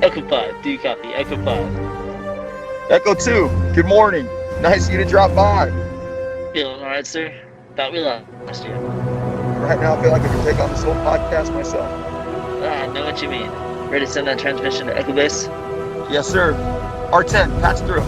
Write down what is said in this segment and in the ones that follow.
Echo 5, do you copy? Echo 5. Echo 2, good morning. Nice of you to drop by. Feeling alright, sir? Thought we lost you. Right now, I feel like I can take on this whole podcast myself. I know what you mean. Ready to send that transmission to Echo Base? Yes, sir. R10, patch through.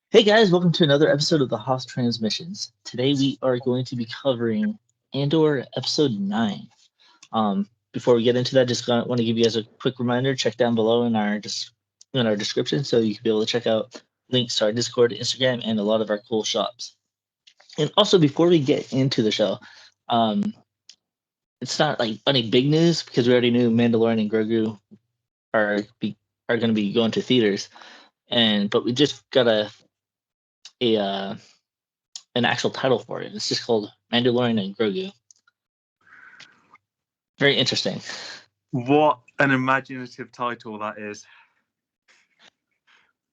Hey guys, welcome to another episode of the Hoth Transmissions. Today we are going to be covering Andor episode 9. Before we get into that, just want to give you guys a quick reminder. Check down below in our description so you can be able to check out links to our Discord, Instagram, and a lot of our cool shops. And also, before we get into the show, it's not like any big news because we already knew Mandalorian and Grogu are going to be going to theaters, but we just got an actual title for it. It's just called Mandalorian and Grogu. Very interesting. What an imaginative title that is.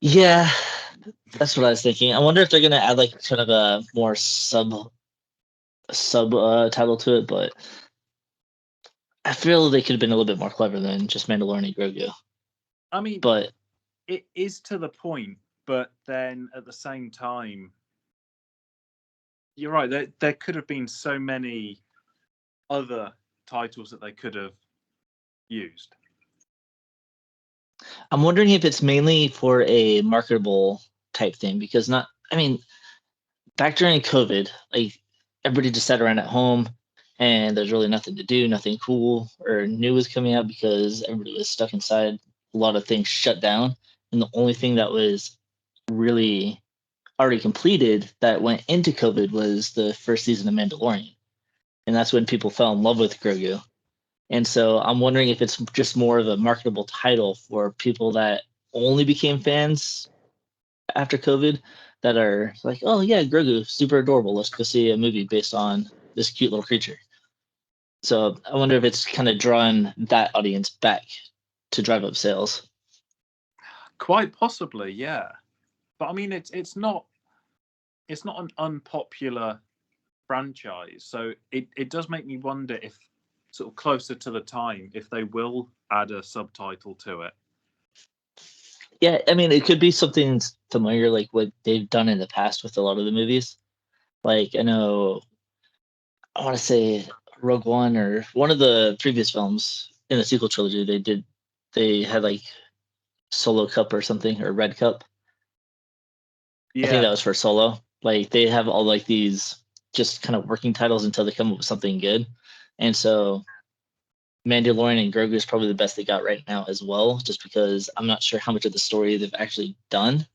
Yeah, that's what I was thinking. I wonder if they're gonna add like kind of a more sub title to it, but I feel they could have been a little bit more clever than just Mandalorian and Grogu. I mean, but it is to the point, but then at the same time, you're right. There could have been so many other titles that they could have used. I'm wondering if it's mainly for a marketable type thing because back during COVID, like everybody just sat around at home and there's really nothing to do, nothing cool or new was coming out because everybody was stuck inside. A lot of things shut down, and the only thing that was really already completed that went into COVID was the first season of Mandalorian, and that's when people fell in love with Grogu. And so I'm wondering if it's just more of a marketable title for people that only became fans after COVID that are like, oh yeah, Grogu, super adorable. Let's go see a movie based on this cute little creature. So I wonder if it's kind of drawing that audience back to drive up sales. Quite possibly, yeah. But I mean, it's not an unpopular franchise, so it does make me wonder if sort of closer to the time if they will add a subtitle to it. Yeah, I mean, it could be something familiar like what they've done in the past with a lot of the movies. Like I know, I want to say Rogue One or one of the previous films in the sequel trilogy, they had like Solo Cup or something or Red Cup. Yeah. I think that was for Solo. Like they have all like these just kind of working titles until they come up with something good. And so Mandalorian and Grogu is probably the best they got right now as well, just because I'm not sure how much of the story they've actually done.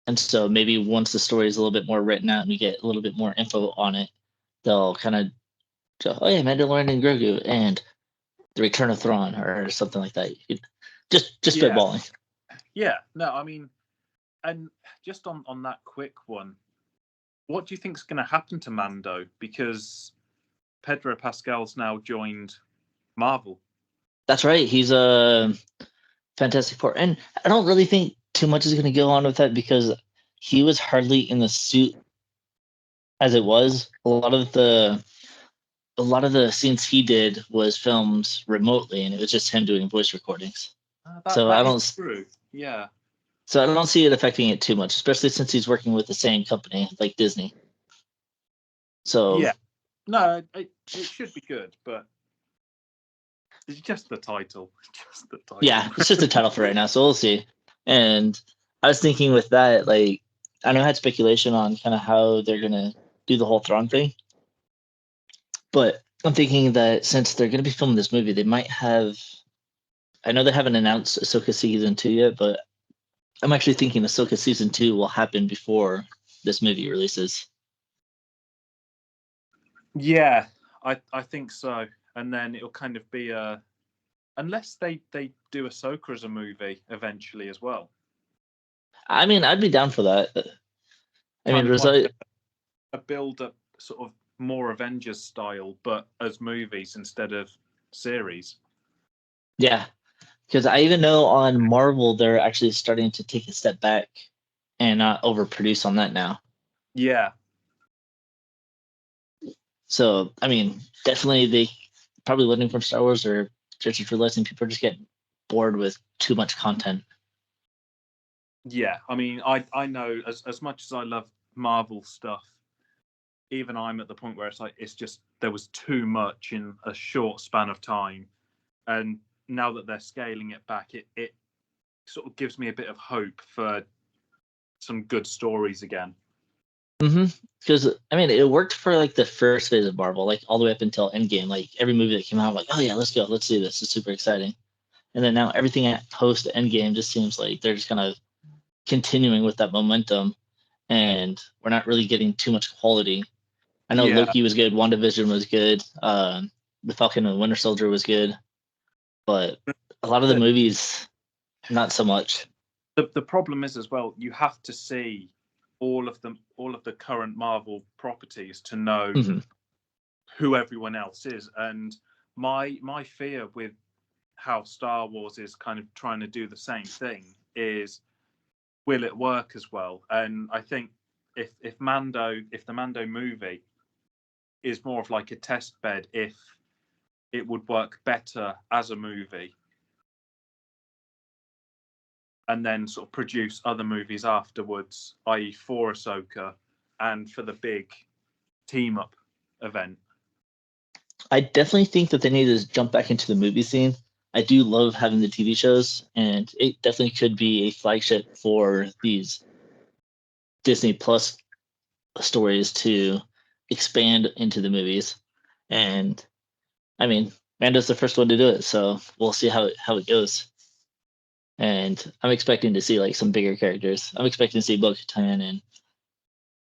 And so maybe once the story is a little bit more written out and we get a little bit more info on it, they'll kind of go, oh yeah, Mandalorian and Grogu and the Return of Thrawn or something like that. Just spitballing. Yeah, no, I mean, and just on that quick one, what do you think is going to happen to Mando? Because Pedro Pascal's now joined Marvel. That's right. He's a Fantastic Four. And I don't really think too much is going to go on with that because he was hardly in the suit as it was. A lot of the scenes he did was filmed remotely, and it was just him doing voice recordings. True. Yeah. So I don't see it affecting it too much, especially since he's working with the same company like Disney. So yeah, no, it should be good, but it's just the title. Yeah, it's just a title for right now, so we'll see. And I was thinking with that, like, I know I had speculation on kind of how they're gonna do the whole Thrawn thing, but I'm thinking that since they're gonna be filming this movie, they might have. I know they haven't announced Ahsoka season 2 yet, but I'm actually thinking Ahsoka season 2 will happen before this movie releases. Yeah, I think so. And then it'll kind of be a Unless they do Ahsoka as a movie eventually as well. I mean, I'd be down for that. I mean, Kind of like Rosario, a build-up, sort of more Avengers style, but as movies instead of series. yeah, because I even know on Marvel they're actually starting to take a step back and not overproduce on that now. Yeah, So I mean, definitely they probably learning from Star Wars, or just realizing people are just getting bored with too much content. yeah. I mean, I know as much as I love Marvel stuff, even I'm at the point where it's just there was too much in a short span of time, and now that they're scaling it back, it sort of gives me a bit of hope for some good stories again. Because I mean, it worked for like the first phase of Marvel, like all the way up until Endgame. Like every movie that came out, like, oh yeah, let's go, let's do this. It's super exciting. And then now everything at post Endgame just seems like they're just kind of continuing with that momentum, and we're not really getting too much quality. I know Yeah, Loki was good, WandaVision was good, the Falcon and the Winter Soldier was good, but a lot of the the, movies, not so much. the problem is as well, you have to see all of the current Marvel properties to know Hmm. who everyone else is. And my fear with how Star Wars is kind of trying to do the same thing is, will it work as well? And I think if the Mando movie is more of like a test bed, if it would work better as a movie, and then sort of produce other movies afterwards, i.e., for Ahsoka and for the big team up event. I definitely think that they need to jump back into the movie scene. I do love having the TV shows, and it definitely could be a flagship for these Disney Plus stories to expand into the movies. And I mean, Mando's the first one to do it, so we'll see how it goes. And I'm expecting to see like some bigger characters. I'm expecting to see Bo-Katan and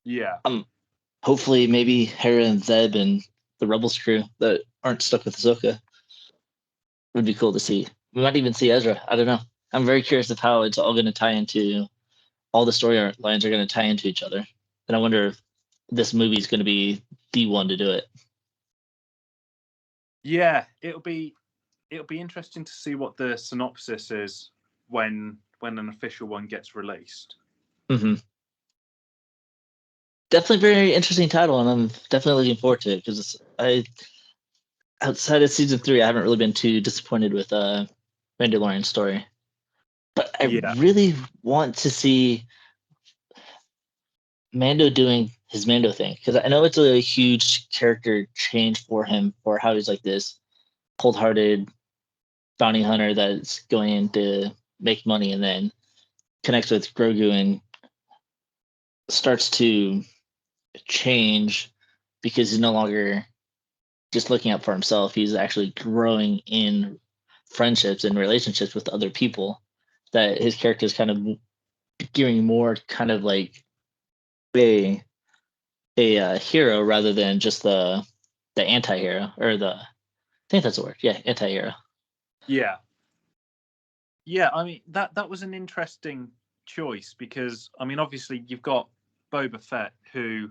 Yeah, hopefully maybe Hera and Zeb and the Rebels crew that aren't stuck with Ahsoka. Would be cool to see. We might even see Ezra. I don't know. I'm very curious of how it's all going to tie into, all the storylines are going to tie into each other. And I wonder if this movie is going to be the one to do it. yeah, it'll be interesting to see what the synopsis is when an official one gets released. Hmm. Definitely very interesting title, and I'm definitely looking forward to it because I, outside of season 3, I haven't really been too disappointed with Mandalorian story. But I Yeah, really want to see Mando doing his Mando thing because I know it's a huge character change for him, for how he's like this cold-hearted bounty hunter that's going in to make money and then connects with Grogu and starts to change because he's no longer just looking out for himself. He's actually growing in friendships and relationships with other people. That his character is kind of gearing more kind of like a hero rather than just the anti-hero, or the, I think that's the word. Yeah, anti-hero. yeah, yeah. I mean, that was an interesting choice because I mean, obviously you've got Boba Fett, who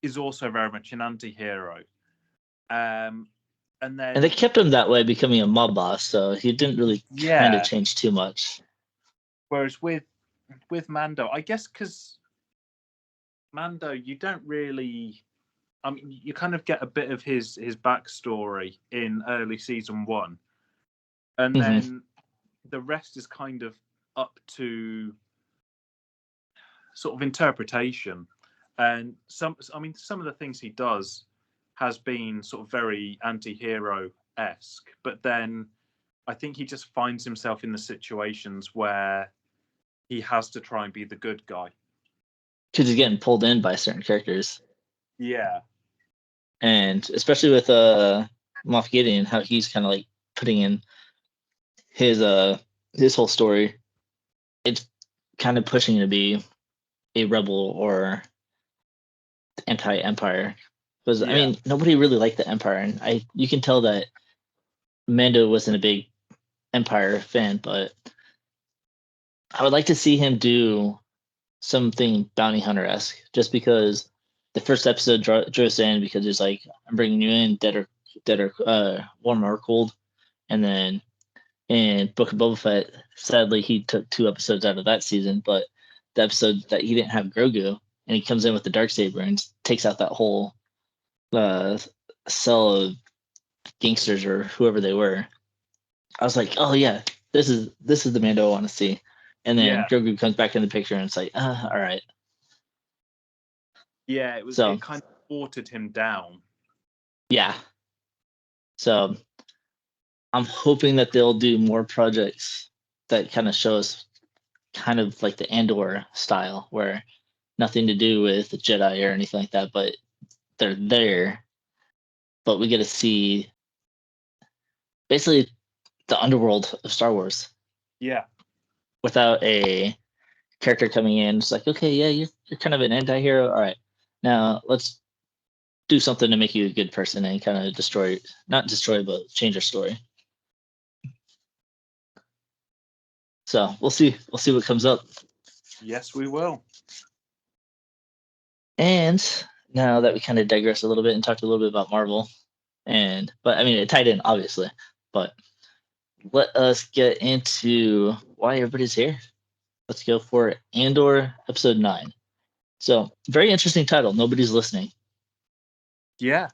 is also very much an anti-hero, and And they then kept him that way, becoming a mob boss, so he didn't really kind of yeah. change too much. Whereas with Mando, I guess because Mando, you don't really. I mean, you kind of get a bit of his backstory in early season 1, and Hmm. then the rest is kind of up to sort of interpretation. And I mean, some of the things he does has been sort of very anti-hero esque, but then I think he just finds himself in the situations where he has to try and be the good guy. Because he's getting pulled in by certain characters, Yeah, and especially with Moff Gideon, how he's kind of like putting in his his whole story. It's kind of pushing him to be a rebel or anti-empire. Because I yeah, mean, nobody really liked the empire, and you can tell that Mando wasn't a big Empire fan, but I would like to see him do something bounty hunter-esque, just because the first episode drew us in because it's like, I'm bringing you in, dead or warm or cold. And then in Book of Boba Fett, sadly, he took 2 episodes out of that season, but the episode that he didn't have Grogu, and he comes in with the Darksaber and takes out that whole cell of gangsters or whoever they were. I was like, oh yeah, this is the Mando I want to see. And then Grogu comes back in the picture, and it's like, all right. Yeah, it kind of watered him down. Yeah. So I'm hoping that they'll do more projects that kind of show us kind of like the Andor style, where nothing to do with the Jedi or anything like that, but they're there. But we get to see basically the underworld of Star Wars. Yeah. Without a character coming in, it's like, okay, yeah, you're kind of an anti-hero. All right, now let's do something to make you a good person and kind of not destroy, but change your story. So we'll see what comes up. Yes, we will. And now that we kind of digress a little bit and talked a little bit about Marvel, but I mean, it tied in obviously, but let us get into why everybody's here. Let's go for Andor episode 9. So very interesting title. Nobody's listening. Yeah.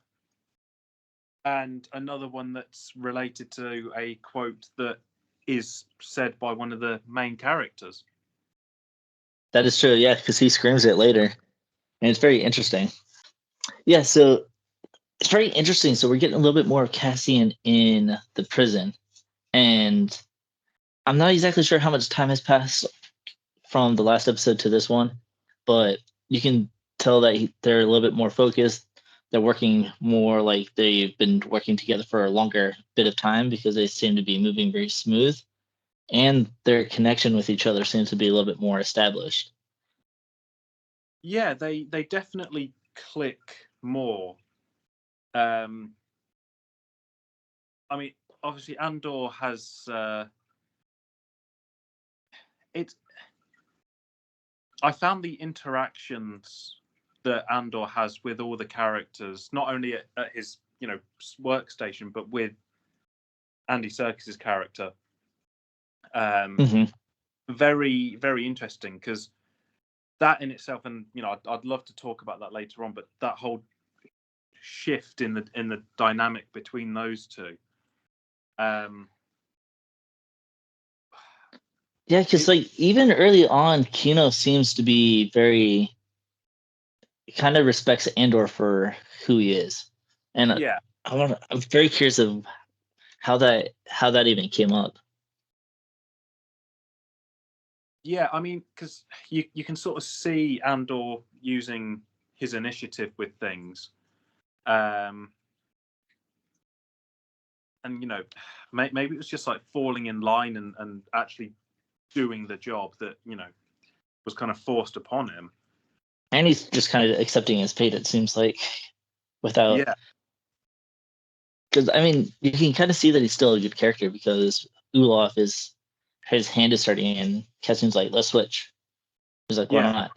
And another one that's related to a quote that is said by one of the main characters. That is true, yeah, because he screams it later. And it's very interesting. Yeah, so it's very interesting. So we're getting a little bit more of Cassian in the prison. And I'm not exactly sure how much time has passed from the last episode to this one, but you can tell that they're a little bit more focused. They're working more like they've been working together for a longer bit of time, because they seem to be moving very smooth. And their connection with each other seems to be a little bit more established. Yeah, they definitely click more. I mean, obviously Andor has I found the interactions that Andor has with all the characters, not only at his workstation, but with Andy Serkis's character, very, very interesting, because that in itself, and I'd love to talk about that later on, but that whole shift in the dynamic between those two. Yeah, because like even early on, Kino seems to be very kind of respects Andor for who he is, and yeah, I'm very curious of how that even came up. Yeah, I mean, because you can sort of see Andor using his initiative with things, and maybe it was just like falling in line and actually doing the job that was kind of forced upon him. And he's just kind of accepting his fate, it seems like, without. Yeah. Because I mean, you can kind of see that he's still a good character, because his hand is starting, and Cassian's like, let's switch. He's like, why not?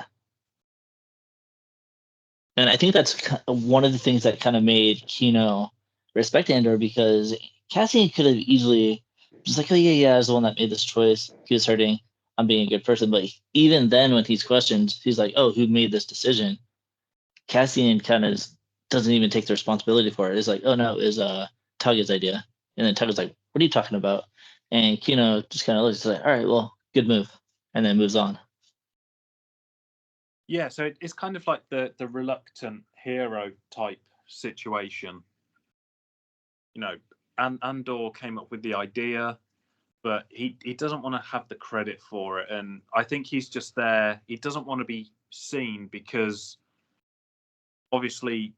And I think that's one of the things that kind of made Kino respect Andor, because Cassian could have easily just like, oh yeah, I was the one that made this choice. He was hurting. I'm being a good person. But even then, when he's questioned, he's like, oh, who made this decision? Cassian kind of doesn't even take the responsibility for it. It's like, oh no, it was Tugga's idea. And then Tugga's like, what are you talking about? And Kino just kind of looks like, all right, well, good move, and then moves on. Yeah, so it's kind of like the reluctant hero type situation. Andor came up with the idea, but he doesn't want to have the credit for it. And I think he's just there. He doesn't want to be seen, because obviously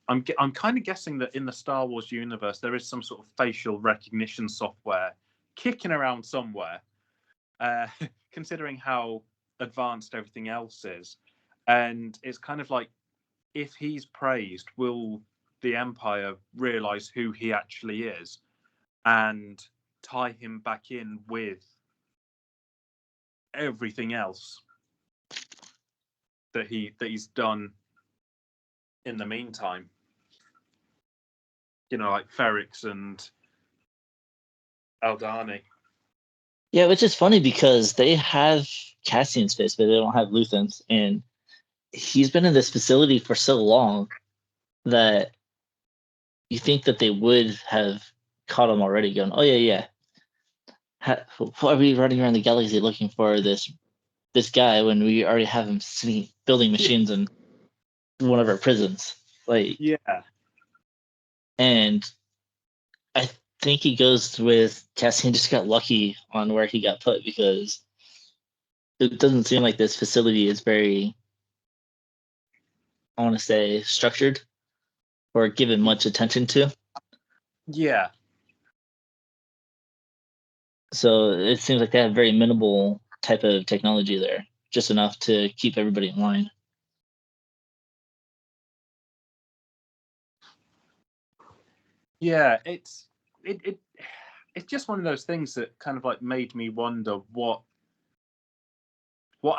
I'm kind of guessing that in the Star Wars universe, there is some sort of facial recognition software kicking around somewhere, considering how advanced everything else is. And it's kind of like, if he's praised, will the Empire realize who he actually is? and tie him back in with everything else that he's done in the meantime. Like Ferrix and Aldani. Yeah, which is funny because they have Cassian's fist, but they don't have Luthen's, and he's been in this facility for so long that you think that they would have caught him already, going, "Oh yeah. Why are we running around the galaxy looking for this guy when we already have him sitting building machines in one of our prisons?" Like, yeah, and I think he goes with Cassian just got lucky on where he got put, because it doesn't seem like this facility is very, I want to say, structured or given much attention to. Yeah. So it seems like they have very minimal type of technology there, just enough to keep everybody in line. Yeah, it's just one of those things that kind of like made me wonder what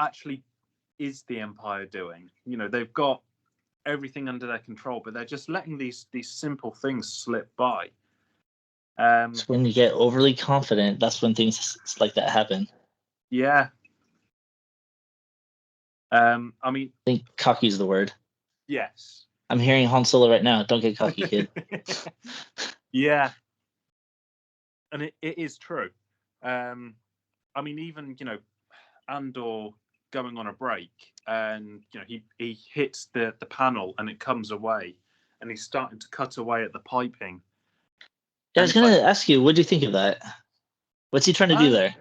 actually is the Empire doing. They've got everything under their control, but they're just letting these simple things slip by. So when you get overly confident, that's when things like that happen. Yeah. I mean, I think cocky is the word. Yes. I'm hearing Han Solo right now. Don't get cocky, kid. Yeah. And it is true. I mean, even, Andor going on a break, and, he hits the panel and it comes away, and he's starting to cut away at the piping. Yeah, I was going to ask you, what do you think of that? What's he trying to do there?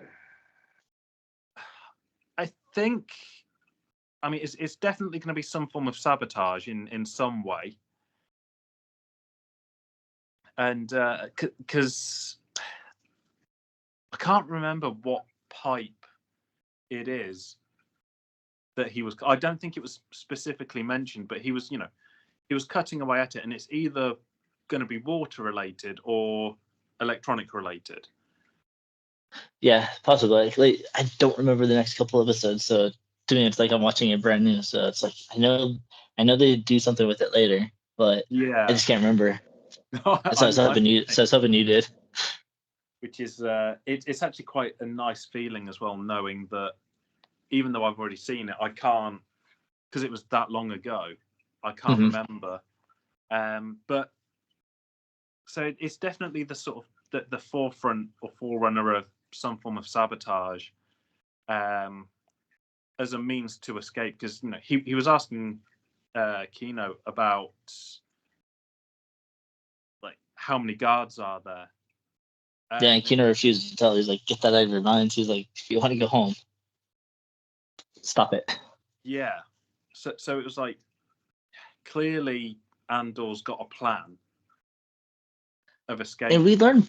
I think, I mean, it's definitely going to be some form of sabotage in some way. And because I can't remember what pipe it is that he was. I don't think it was specifically mentioned, but he was, he was cutting away at it, and it's either going to be water related or electronic related. Yeah, possibly. Like, I don't remember the next couple episodes, so to me, it's like I'm watching it brand new. So it's like I know they do something with it later, but Yeah, I just can't remember. So I was hoping you did. Which is it's actually quite a nice feeling as well, knowing that even though I've already seen it, I can't, because it was that long ago, I can't remember. But so it's definitely the sort of the forefront or forerunner of some form of sabotage, as a means to escape. Because he was asking Kino about like how many guards are there. Yeah, and Kino refused to tell. He's like, "Get that out of your minds." He's like, "If you want to go home, stop it." Yeah. So it was like, clearly Andor's got a plan of escape. And we learn,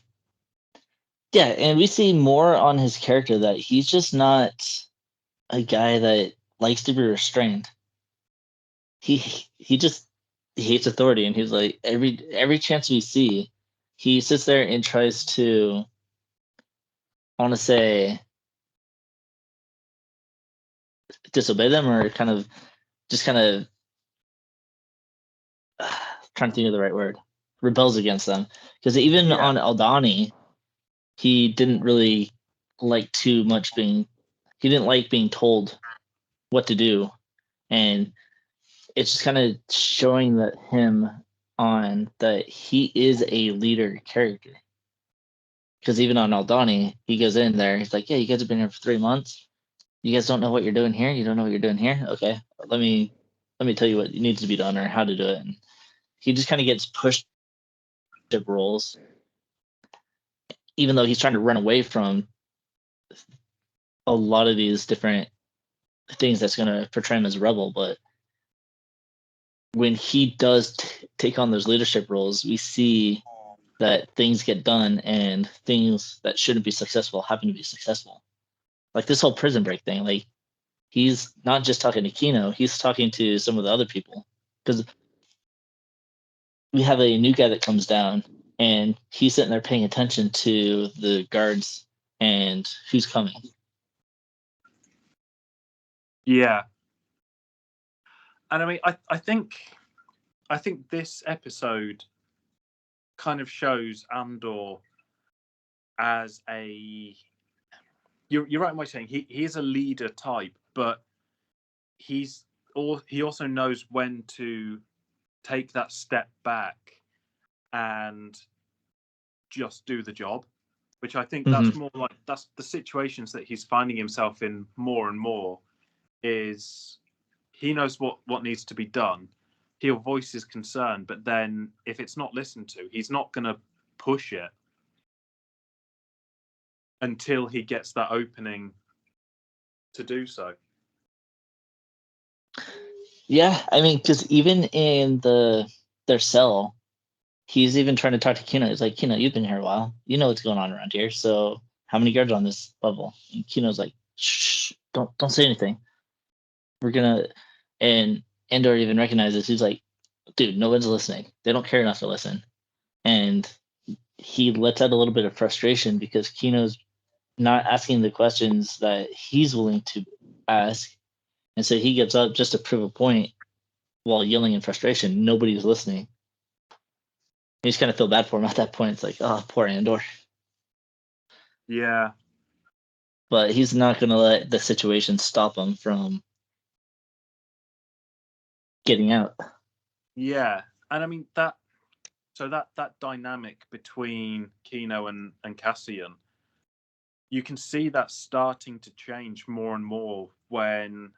yeah, and we see more on his character that he's just not a guy that likes to be restrained. He just hates authority, and he's like, every chance we see, he sits there and tries to, I want to say, disobey them, or kind of trying to think of the right word, rebels against them. Because even on Aldani, he didn't really like too much he didn't like being told what to do, and it's just kind of showing that he is a leader character. Because even on Aldani, he goes in there, he's like, "Yeah, you guys have been here for 3 months. You guys don't know what you're doing here. You don't know what you're doing here. Okay, let me tell you what needs to be done or how to do it." And he just kind of gets pushed to roles, even though he's trying to run away from a lot of these different things that's going to portray him as a rebel. But when he does take on those leadership roles, we see that things get done, and things that shouldn't be successful happen to be successful. Like this whole prison break thing, like he's not just talking to Kino, he's talking to some of the other people. Because we have a new guy that comes down, and he's sitting there paying attention to the guards and who's coming. Yeah. And I mean, I think this episode kind of shows Andor as a. You're right in what you're saying. He is a leader type, but he also knows when to take that step back and just do the job, which I think that's more like that's the situations that he's finding himself in more and more. Is he knows what needs to be done. He'll voice his concern, but then if it's not listened to, he's not going to push it until he gets that opening to do so. Yeah, I mean, because even in their cell, he's even trying to talk to Kino. He's like, Kino, you've been here a while. You know what's going on around here. So how many guards on this level? And Kino's like, shh, don't say anything. We're gonna. And Andor even recognizes. He's like, dude, no one's listening. They don't care enough to listen. And he lets out a little bit of frustration because Kino's not asking the questions that he's willing to ask. And so he gets up just to prove a point while yelling in frustration. Nobody's listening. You just kind of feel bad for him at that point. It's like, oh, poor Andor. Yeah. But he's not going to let the situation stop him from getting out. Yeah. And I mean, that dynamic between Kino and Cassian, you can see that starting to change more and more when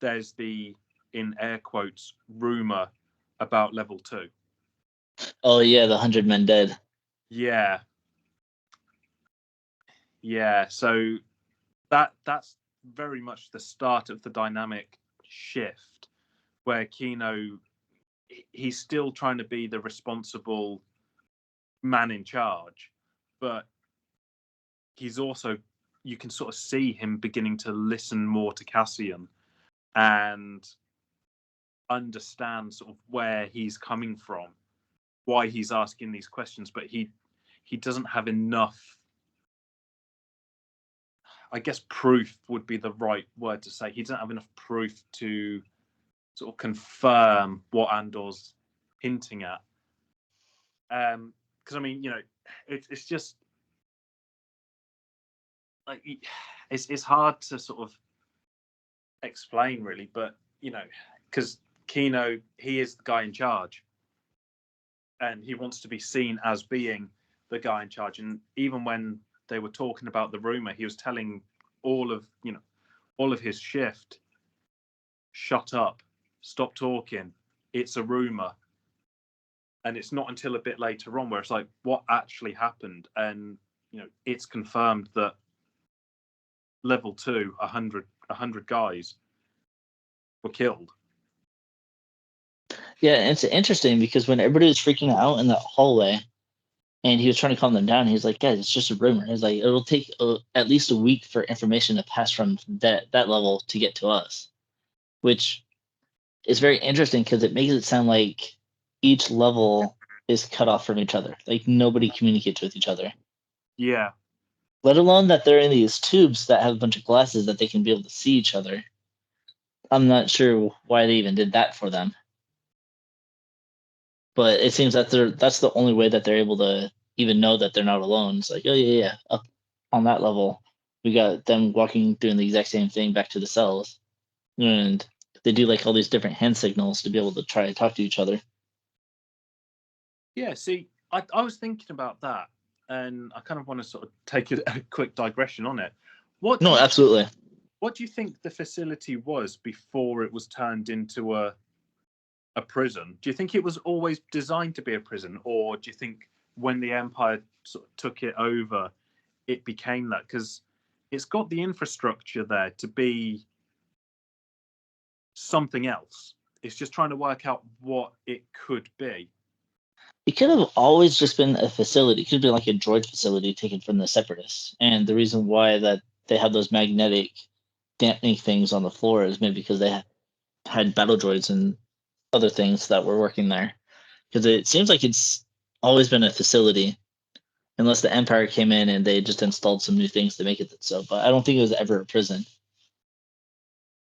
there's the, in air quotes, rumor about level 2. Oh, yeah, the 100 men dead. Yeah. Yeah, so that's very much the start of the dynamic shift where Kino, he's still trying to be the responsible man in charge, but he's also, you can sort of see him beginning to listen more to Cassian and understand sort of where he's coming from, why he's asking these questions, but he doesn't have enough, I guess proof would be the right word to say. He doesn't have enough proof to sort of confirm what Andor's hinting at. Because I mean, you know, it's just like it's hard to sort of explain really, but you know, because Kino, he is the guy in charge, and he wants to be seen as being the guy in charge. And even when they were talking about the rumor, he was telling all of his shift, shut up, stop talking, it's a rumor. And it's not until a bit later on where it's like, what actually happened? And you know, it's confirmed that level 2, 100 guys were killed. Yeah, it's interesting because when everybody was freaking out in that hallway and he was trying to calm them down, he was like, guys, it's just a rumor. It's like, it'll take at least a week for information to pass from that level to get to us, which is very interesting because it makes it sound like each level is cut off from each other. Like nobody communicates with each other. Yeah. Let alone that they're in these tubes that have a bunch of glasses that they can be able to see each other. I'm not sure why they even did that for them. But it seems that that's the only way that they're able to even know that they're not alone. It's like, oh yeah, up on that level, we got them walking, doing the exact same thing back to the cells, and they do like all these different hand signals to be able to try to talk to each other. Yeah, see, I was thinking about that, and I kind of want to sort of take a quick digression on it. No, absolutely. What do you think the facility was before it was turned into a prison? Do you think it was always designed to be a prison, or do you think when the Empire sort of took it over, it became that? Because it's got the infrastructure there to be something else. It's just trying to work out what it could be. It could have always just been a facility. It could have been like a droid facility taken from the Separatists. And the reason why that they have those magnetic dampening things on the floor is maybe because they had battle droids and other things that were working there. Because it seems like it's always been a facility, unless the Empire came in and they just installed some new things to make it so. But I don't think it was ever a prison,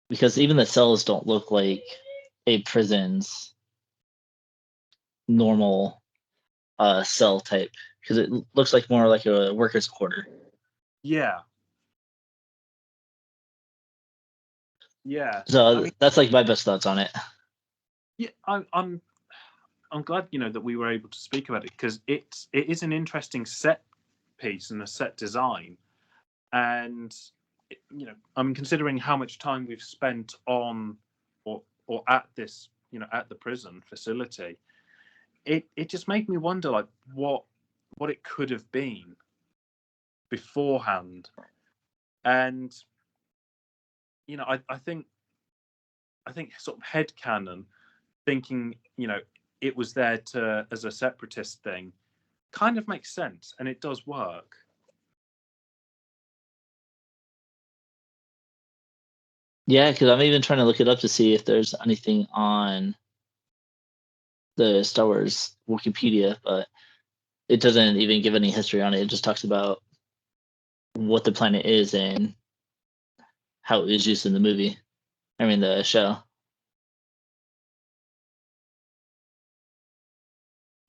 because even the cells don't look like a prison's normal cell type, because it looks like more like a worker's quarter. Yeah. Yeah. So that's like my best thoughts on it. Yeah, I'm glad that we were able to speak about it, because it is an interesting set piece and a set design, and I mean, considering how much time we've spent on or at this at the prison facility, it just made me wonder, like, what it could have been beforehand. And I think sort of headcanon, thinking it was there to as a separatist thing, kind of makes sense, and it does work. Yeah, because I'm even trying to look it up to see if there's anything on the Star Wars Wikipedia, but it doesn't even give any history on it. It just talks about what the planet is and how it was used in the movie. I mean, the show.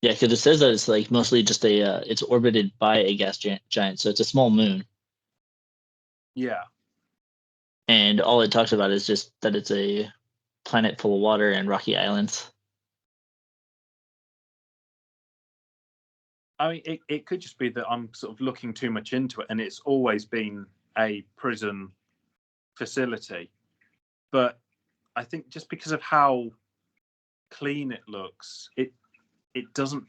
Yeah, because it says that it's like mostly just it's orbited by a gas giant, so it's a small moon. Yeah. And all it talks about is just that it's a planet full of water and rocky islands. I mean, it could just be that I'm sort of looking too much into it, and it's always been a prison facility. But I think just because of how clean it looks, it doesn't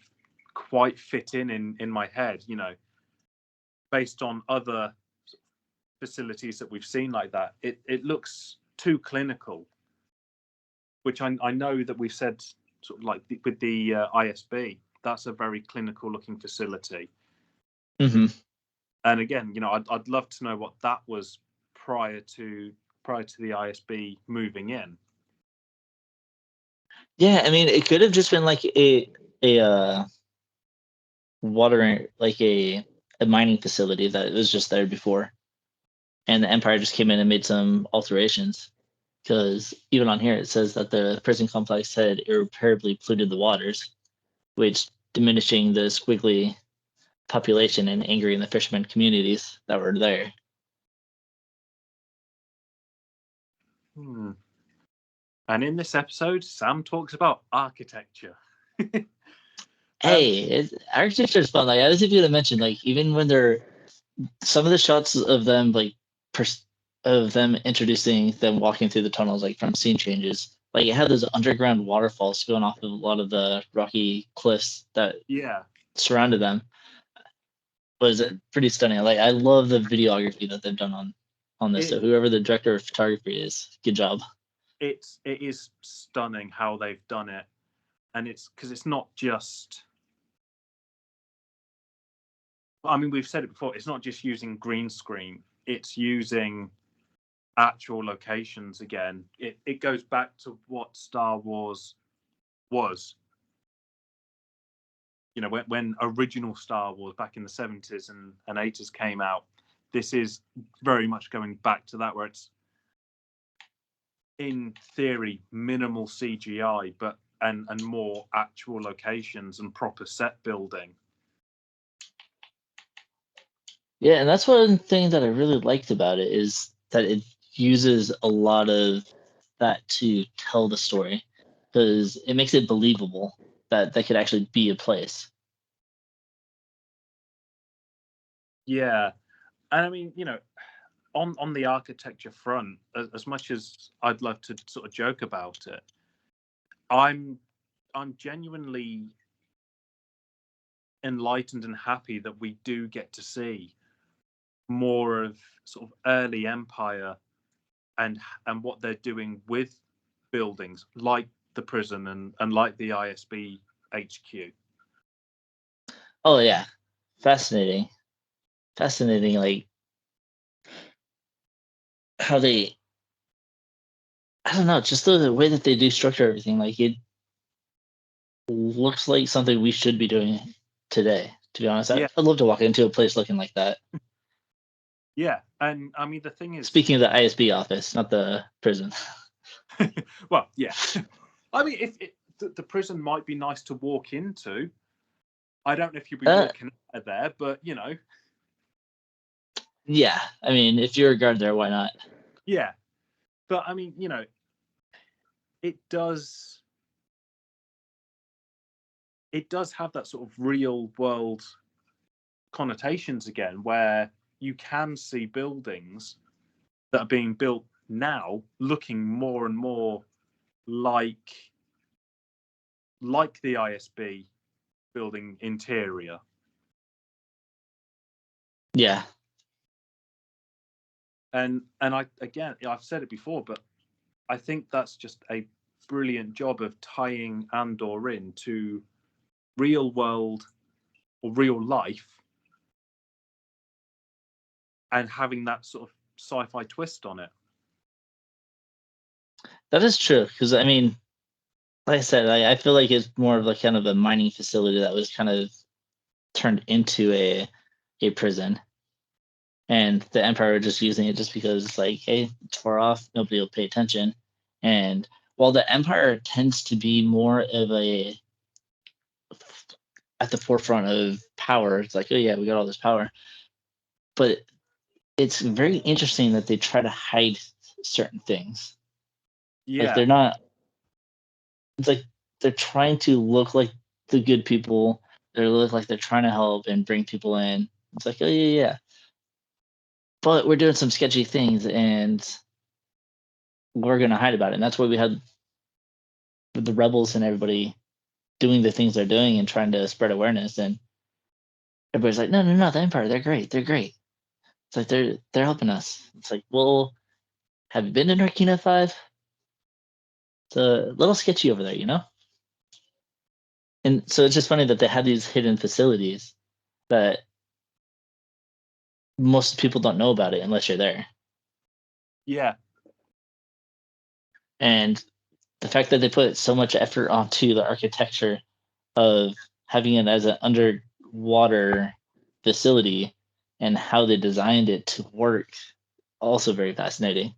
quite fit in my head, based on other facilities that we've seen like that. It looks too clinical, which I know that we've said sort of like with the ISB, that's a very clinical looking facility. Mm-hmm. And again, I'd love to know what that was prior to the ISB moving in. Yeah, I mean, it could have just been like a water, like a mining facility that was just there before, and the Empire just came in and made some alterations. Because even on here it says that the prison complex had irreparably polluted the waters, which diminishing the squiggly population and angering the fishermen communities that were there. And in this episode, Sam talks about architecture. Hey, architecture is fun. Like I was even gonna mention, like even when they're some of the shots of them, like of them introducing them walking through the tunnels, like from scene changes, like it had those underground waterfalls going off of a lot of the rocky cliffs that surrounded them. Was pretty stunning. Like I love the videography that they've done on this. So whoever the director of photography is, good job. It is stunning how they've done it, and it's because it's not just. I mean, we've said it before. It's not just using green screen. It's using actual locations again. It goes back to what Star Wars was. When original Star Wars back in the 70s and 80s came out, this is very much going back to that, where it's, in theory, minimal CGI, but and more actual locations and proper set building. Yeah, and that's one thing that I really liked about it, is that it uses a lot of that to tell the story, because it makes it believable that could actually be a place. Yeah, and I mean, on the architecture front, as much as I'd love to sort of joke about it, I'm genuinely enlightened and happy that we do get to see more of sort of early Empire and what they're doing with buildings like the prison and like the ISB HQ. Oh yeah, fascinating, like how they, I don't know, just the way that they do structure everything. Like it looks like something we should be doing today. To be honest, Yeah. I'd love to walk into a place looking like that. Yeah, and I mean the thing is, Speaking of the ISB office, not the prison. well, yeah. I mean, if the prison might be nice to walk into. I don't know if you'll be walking out of there, but Yeah, I mean, if you're a guard there, why not? Yeah, but I mean, it does have that sort of real world connotations again, where you can see buildings that are being built now looking more and more like the ISB building interior. Yeah. And I've said it before, but I think that's just a brilliant job of tying Andor in to real world or real life and having that sort of sci-fi twist on it. That is true, because I mean, like I said, I feel like it's more of like kind of a mining facility that was kind of turned into a prison, and the Empire were just using it just because it's like, hey, it's far off, nobody will pay attention. And while the Empire tends to be more of a at the forefront of power, it's like, oh yeah, we got all this power, but it's very interesting that they try to hide certain things. Like they're not. It's like they're trying to look like the good people. They look like they're trying to help and bring people in. It's like, oh yeah. But we're doing some sketchy things and we're gonna hide about it. And that's why we had the rebels and everybody doing the things they're doing and trying to spread awareness. And everybody's like, no, the Empire, they're great. They're great. It's like they're helping us. It's like, well, have you been to Narkina 5? It's a little sketchy over there, you know? And so it's just funny that they have these hidden facilities that most people don't know about it unless you're there. Yeah. And the fact that they put so much effort onto the architecture of having it as an underwater facility and how they designed it to work, also very fascinating.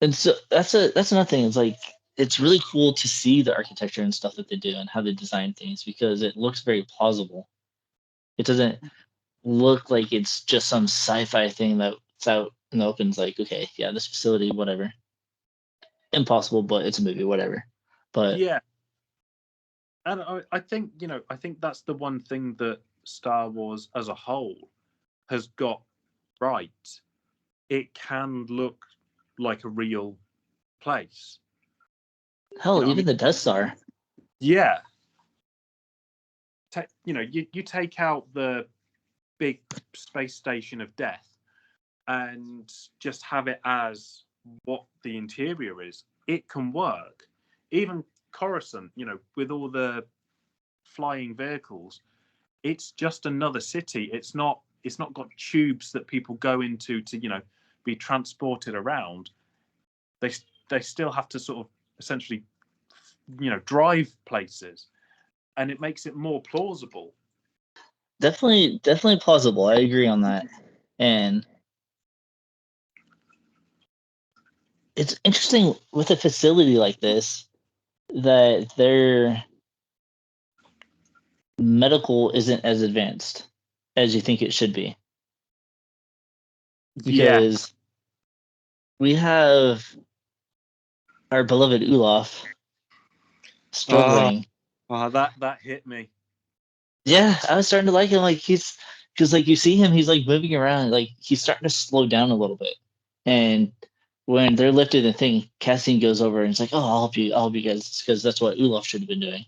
And so that's another thing. It's like it's really cool to see the architecture and stuff that they do and how they design things, because it looks very plausible. It doesn't look like it's just some sci-fi thing that's out in the open. It's like, okay, yeah, this facility, whatever. Impossible, but it's a movie, whatever. But Yeah. And I think, I think that's the one thing that Star Wars as a whole has got right. It can look like a real place. hell, I even mean, the Death Star. yeah. You take out the big space station of death and just have it as what the interior is. It can work. Even Coruscant, with all the flying vehicles, it's just another city. It's not got tubes that people go into to be transported around. They still have to sort of essentially drive places, and it makes it more plausible. Definitely plausible. I agree on that. And it's interesting with a facility like this that their medical isn't as advanced as you think it should be. Because we have our beloved Olaf struggling. That hit me. Yeah, I was starting to like him. Like because like you see him, he's like moving around. Like he's starting to slow down a little bit. And when they're lifted the thing, Cassian goes over and it's like, "Oh, I'll help you guys," because that's what Olaf should have been doing.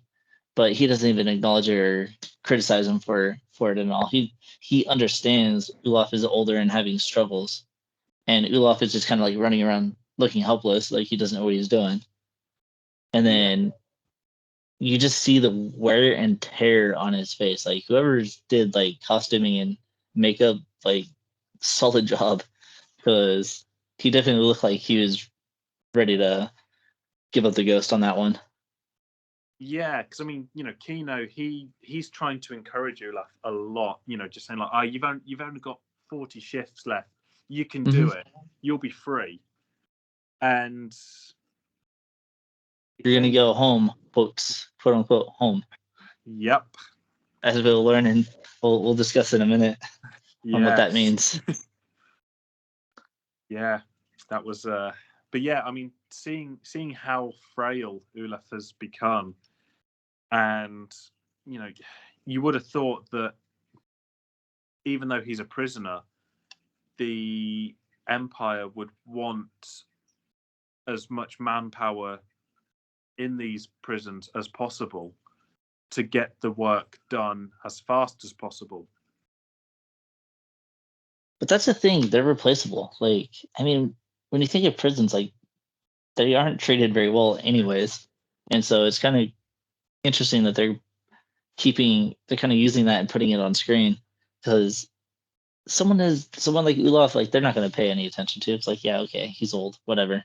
But he doesn't even acknowledge it or criticize him for it at all. He understands Olaf is older and having struggles, and Olaf is just kind of like running around looking helpless, like he doesn't know what he's doing. And then you just see the wear and tear on his face. Like whoever did like costuming and makeup, like solid job, because he definitely looked like he was ready to give up the ghost on that one. Yeah, because I mean, Kino, he's trying to encourage Olaf a lot. Just saying like, "Oh, you've only got 40 shifts left. You can do it. You'll be free." And You're gonna go home, quote unquote home, Yep. as we'll learn, and we'll discuss in a minute on what that Yes. means. Yeah, that was. But yeah, I mean, seeing how frail Olaf has become, and you would have thought that even though he's a prisoner, the Empire would want as much manpower in these prisons as possible to get the work done as fast as possible. But that's the thing; they're replaceable. Like, I mean, when you think of prisons, like they aren't treated very well, anyways, and so it's kind of interesting that they're kind of using that and putting it on screen, because someone like Olaf, like they're not going to pay any attention to. It's like, yeah, okay, he's old, whatever.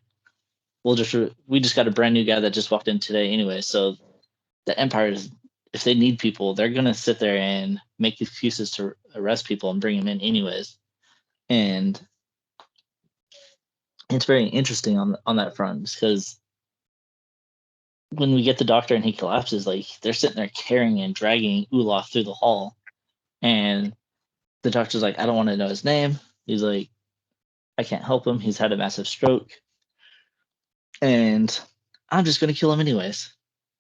We just got a brand new guy that just walked in today anyway. So the Empire is, if they need people, they're going to sit there and make excuses to arrest people and bring them in anyways. And it's very interesting on that front, because when we get the doctor and he collapses, like they're sitting there carrying and dragging Olaf through the hall, and the doctor's like, I don't want to know his name. He's like, I can't help him. He's had a massive stroke, and I'm just gonna kill him anyways.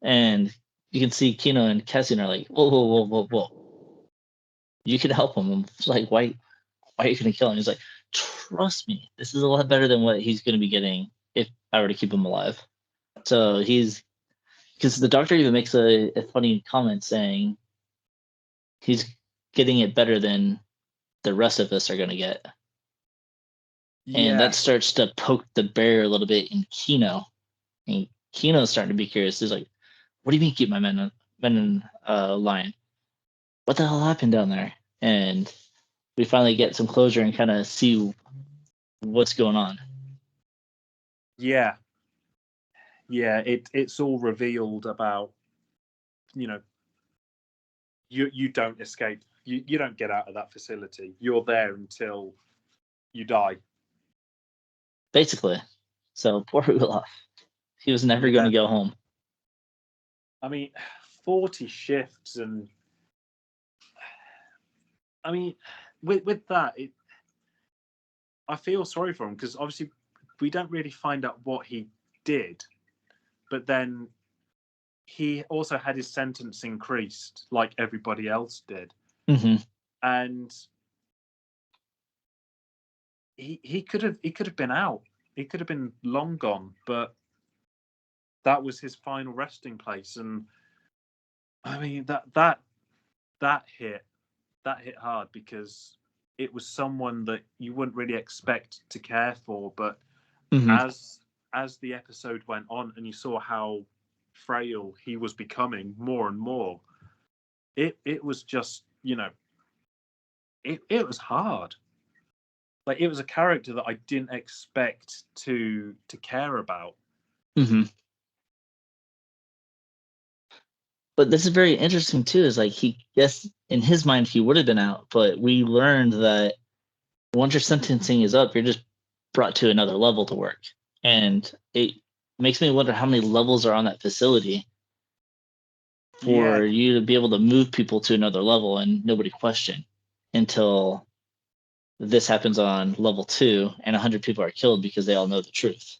And you can see Kino and Cassian are like, whoa, whoa, whoa, whoa, whoa. You can help him. It's like, why are you gonna kill him? He's like, trust me, this is a lot better than what he's gonna be getting if I were to keep him alive. So because the doctor even makes a funny comment saying he's getting it better than the rest of us are gonna get. And that starts to poke the bear a little bit in Kino. And Kino's starting to be curious. He's like, what do you mean keep my men in line? What the hell happened down there? And we finally get some closure and kind of see what's going on. Yeah. It's all revealed about, you don't escape. You don't get out of that facility. You're there until you die. Basically. So poor Olaf. He was never going to go home. I mean, 40 shifts, and I mean, with that, I feel sorry for him, because obviously we don't really find out what he did, but then he also had his sentence increased like everybody else did. Mm-hmm. And he could have been out. He could have been long gone, but that was his final resting place. And I mean, that hit hard, because it was someone that you wouldn't really expect to care for, but as the episode went on and you saw how frail he was becoming more and more, it was just, it was hard. Like, it was a character that I didn't expect to care about. Mm-hmm. But this is very interesting too, is like in his mind he would have been out, but we learned that once your sentencing is up, you're just brought to another level to work. And it makes me wonder how many levels are on that facility for you to be able to move people to another level and nobody question until this happens on level 2 and 100 people are killed because they all know the truth.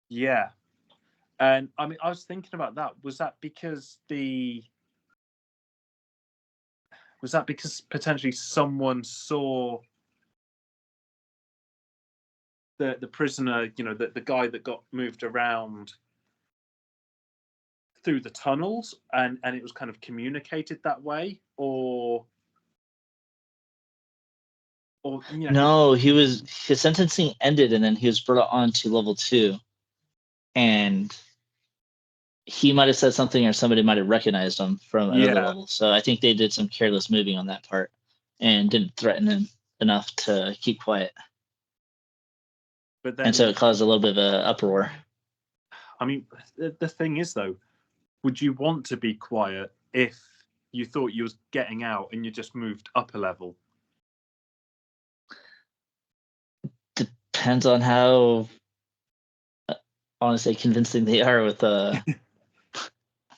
Yeah. And I mean, I was thinking about that. Was that because potentially someone saw the prisoner, the guy that got moved around through the tunnels, and it was kind of communicated that way, or no, his sentencing ended and then he was brought on to level 2, and he might have said something or somebody might have recognized him from another level. So I think they did some careless moving on that part and didn't threaten him enough to keep quiet. But then, and so it caused a little bit of an uproar. I mean, the thing is, though, would you want to be quiet if you thought you was getting out and you just moved up a level? Depends on how, honestly, convincing they are with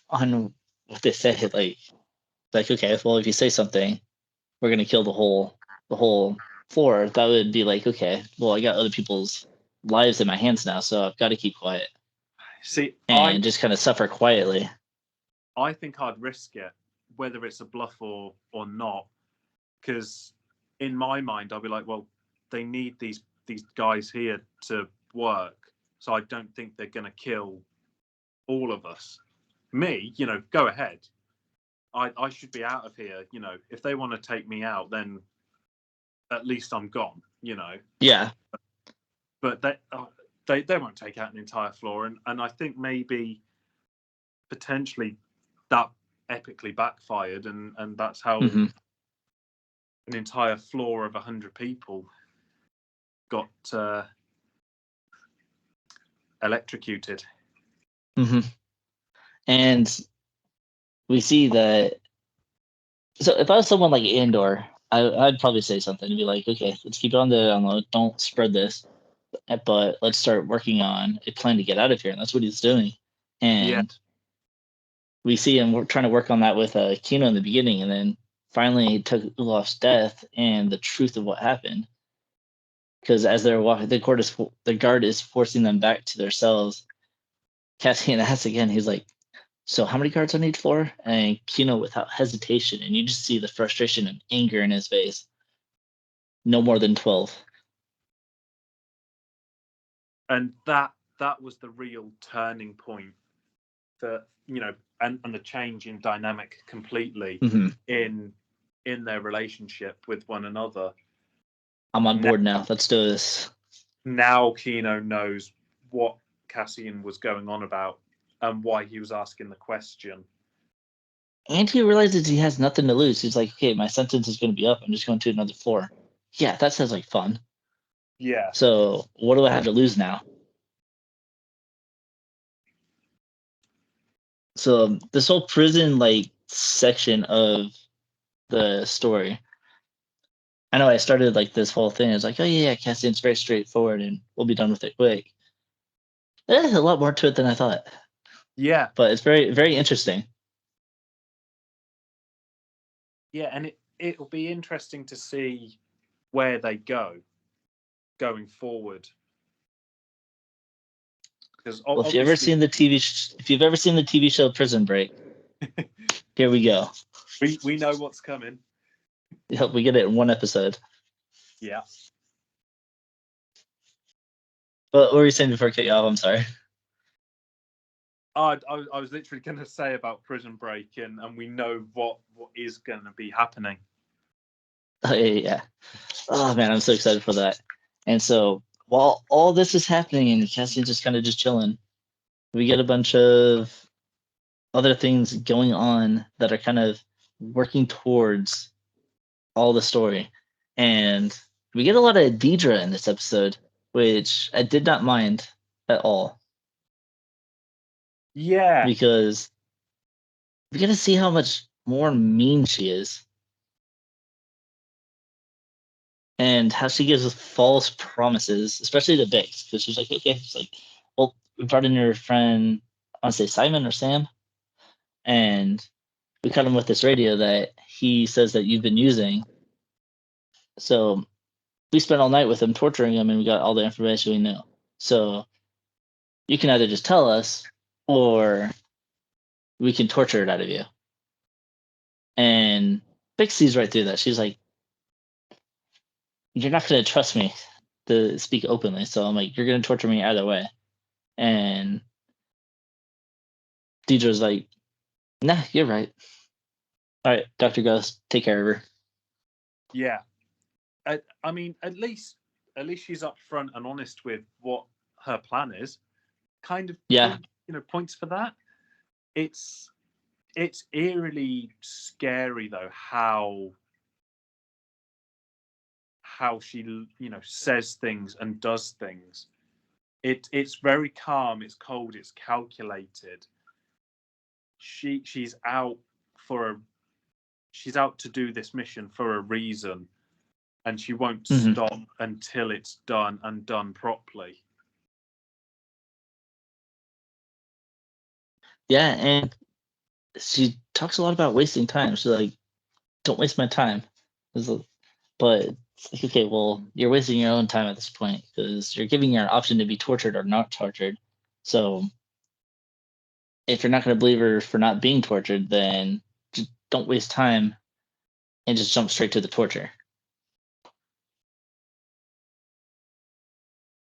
on what they say. Like, okay, well, if you say something, we're gonna kill the whole floor. That would be like, okay, well, I got other people's lives in my hands now, so I've got to keep quiet See, and just kind of suffer quietly. I think I'd risk it, whether it's a bluff or not, because in my mind I'll be like, well, they need these guys here to work, so I don't think they're going to kill all of us. Me, go ahead. I should be out of here. If they want to take me out, then at least I'm gone. Yeah. But they won't take out an entire floor, and I think maybe potentially that epically backfired, and that's how an entire floor of 100 people got electrocuted. And we see that. So if I was someone like Andor, I'd probably say something to be like, okay, let's keep it on the download. Don't spread this, but let's start working on a plan to get out of here. And that's what he's doing. And we see him trying to work on that with Kino in the beginning, and then finally he took Olaf's death and the truth of what happened. Because as they're walking, the guard is forcing them back to their cells. Cassian asks again. He's like, "So how many guards on each floor?" And Kino, without hesitation, and you just see the frustration and anger in his face. No more than 12. And that was the real turning point for and the change in dynamic completely in their relationship with one another. I'm on board now. Let's do this. Now Kino knows what Cassian was going on about and why he was asking the question. And he realizes he has nothing to lose. He's like, okay, my sentence is going to be up. I'm just going to another floor. Yeah, that sounds like fun. Yeah. So what do I have to lose now? So this whole prison section of the story, I know I started this whole thing. It's like, oh yeah, Cassian's very straightforward and we'll be done with it quick. There's a lot more to it than I thought. Yeah. But it's very, very interesting. Yeah, and it'll be interesting to see where they go going forward. Because well, if you've ever seen the TV show Prison Break, here we go. We know what's coming. Yep, we get it in one episode. Yeah. What were you saying before I cut you off? I'm sorry. I was literally going to say about Prison Break, and we know what is going to be happening. Oh, yeah. Oh man, I'm so excited for that. And so while all this is happening and Cassian's just kind of just chilling, we get a bunch of other things going on that are kind of working towards all the story. And we get a lot of Deidre in this episode, which I did not mind at all. Yeah. Because we get to see how much more mean she is. And how she gives false promises, especially to Bix, because she's like, okay, she's like, well, we brought in your friend, I want to say Simon or Sam, and we cut him with this radio that he says that you've been using. So we spent all night with him, torturing him, and we got all the information we knew. So you can either just tell us, or we can torture it out of you. And Bix sees right through that. She's like, you're not going to trust me to speak openly. So I'm like, you're going to torture me either way. And Deidre's like, nah, you're right. All right, Dr. Ghost, take care of her. Yeah. I mean, at least she's upfront and honest with what her plan is. Kind of, yeah. Points for that. It's eerily scary though how she says things and does things. It's very calm, it's cold, it's calculated, she's out she's out to do this mission for a reason, and she won't stop until it's done and done properly. Yeah, and she talks a lot about wasting time. She's like, don't waste my time. But it's like, okay, well, you're wasting your own time at this point because you're giving her an option to be tortured or not tortured. So if you're not going to believe her for not being tortured, then just don't waste time and just jump straight to the torture.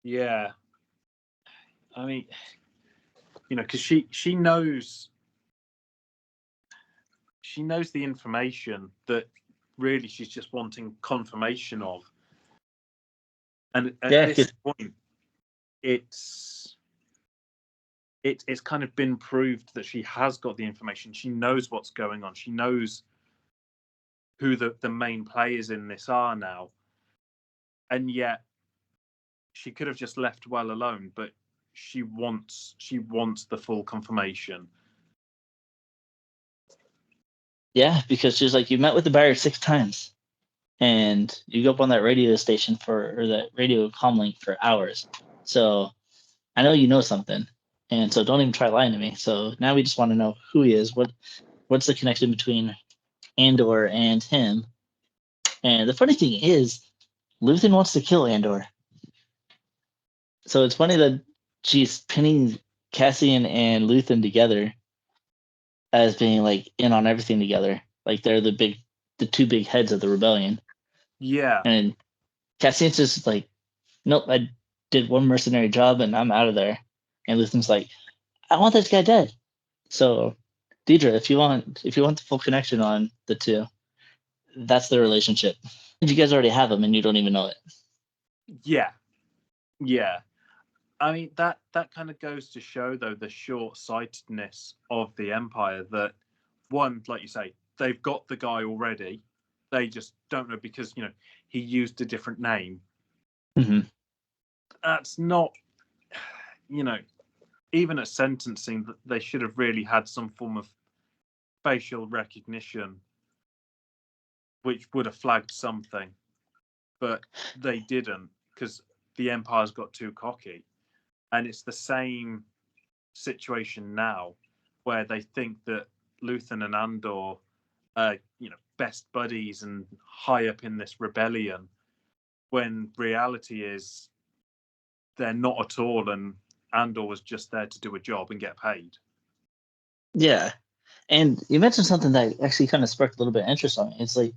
Yeah. I mean, because she knows the information that really she's just wanting confirmation of. And at this point, it's kind of been proved that she has got the information. She knows what's going on. She knows who the main players in this are now. And yet she could have just left well alone, but she wants the full confirmation. Yeah, because she's like, you met with the buyer 6 times and you go up on that radio station or that radio comlink for hours. So I know you know something. And so don't even try lying to me. So now we just want to know who he is. What's the connection between Andor and him? And the funny thing is, Luthen wants to kill Andor. So it's funny that she's pinning Cassian and Luthen together as being like in on everything together. Like they're the 2 big heads of the rebellion. Yeah. And Cassian's just like, nope, I did one mercenary job and I'm out of there. And Luthen's like, I want this guy dead. So, Deidre, if you want the full connection on the 2, that's the relationship. You guys already have them and you don't even know it. Yeah. I mean, that kind of goes to show, though, the short-sightedness of the Empire. That one, like you say, they've got the guy already. They just don't know because he used a different name. Mm-hmm. That's not, even at sentencing, they should have really had some form of facial recognition, which would have flagged something. But they didn't because the Empire's got too cocky. And it's the same situation now where they think that Luthen and Andor are, best buddies and high up in this rebellion, when reality is they're not at all, and Andor was just there to do a job and get paid. Yeah. And you mentioned something that actually kind of sparked a little bit of interest on me. It's like,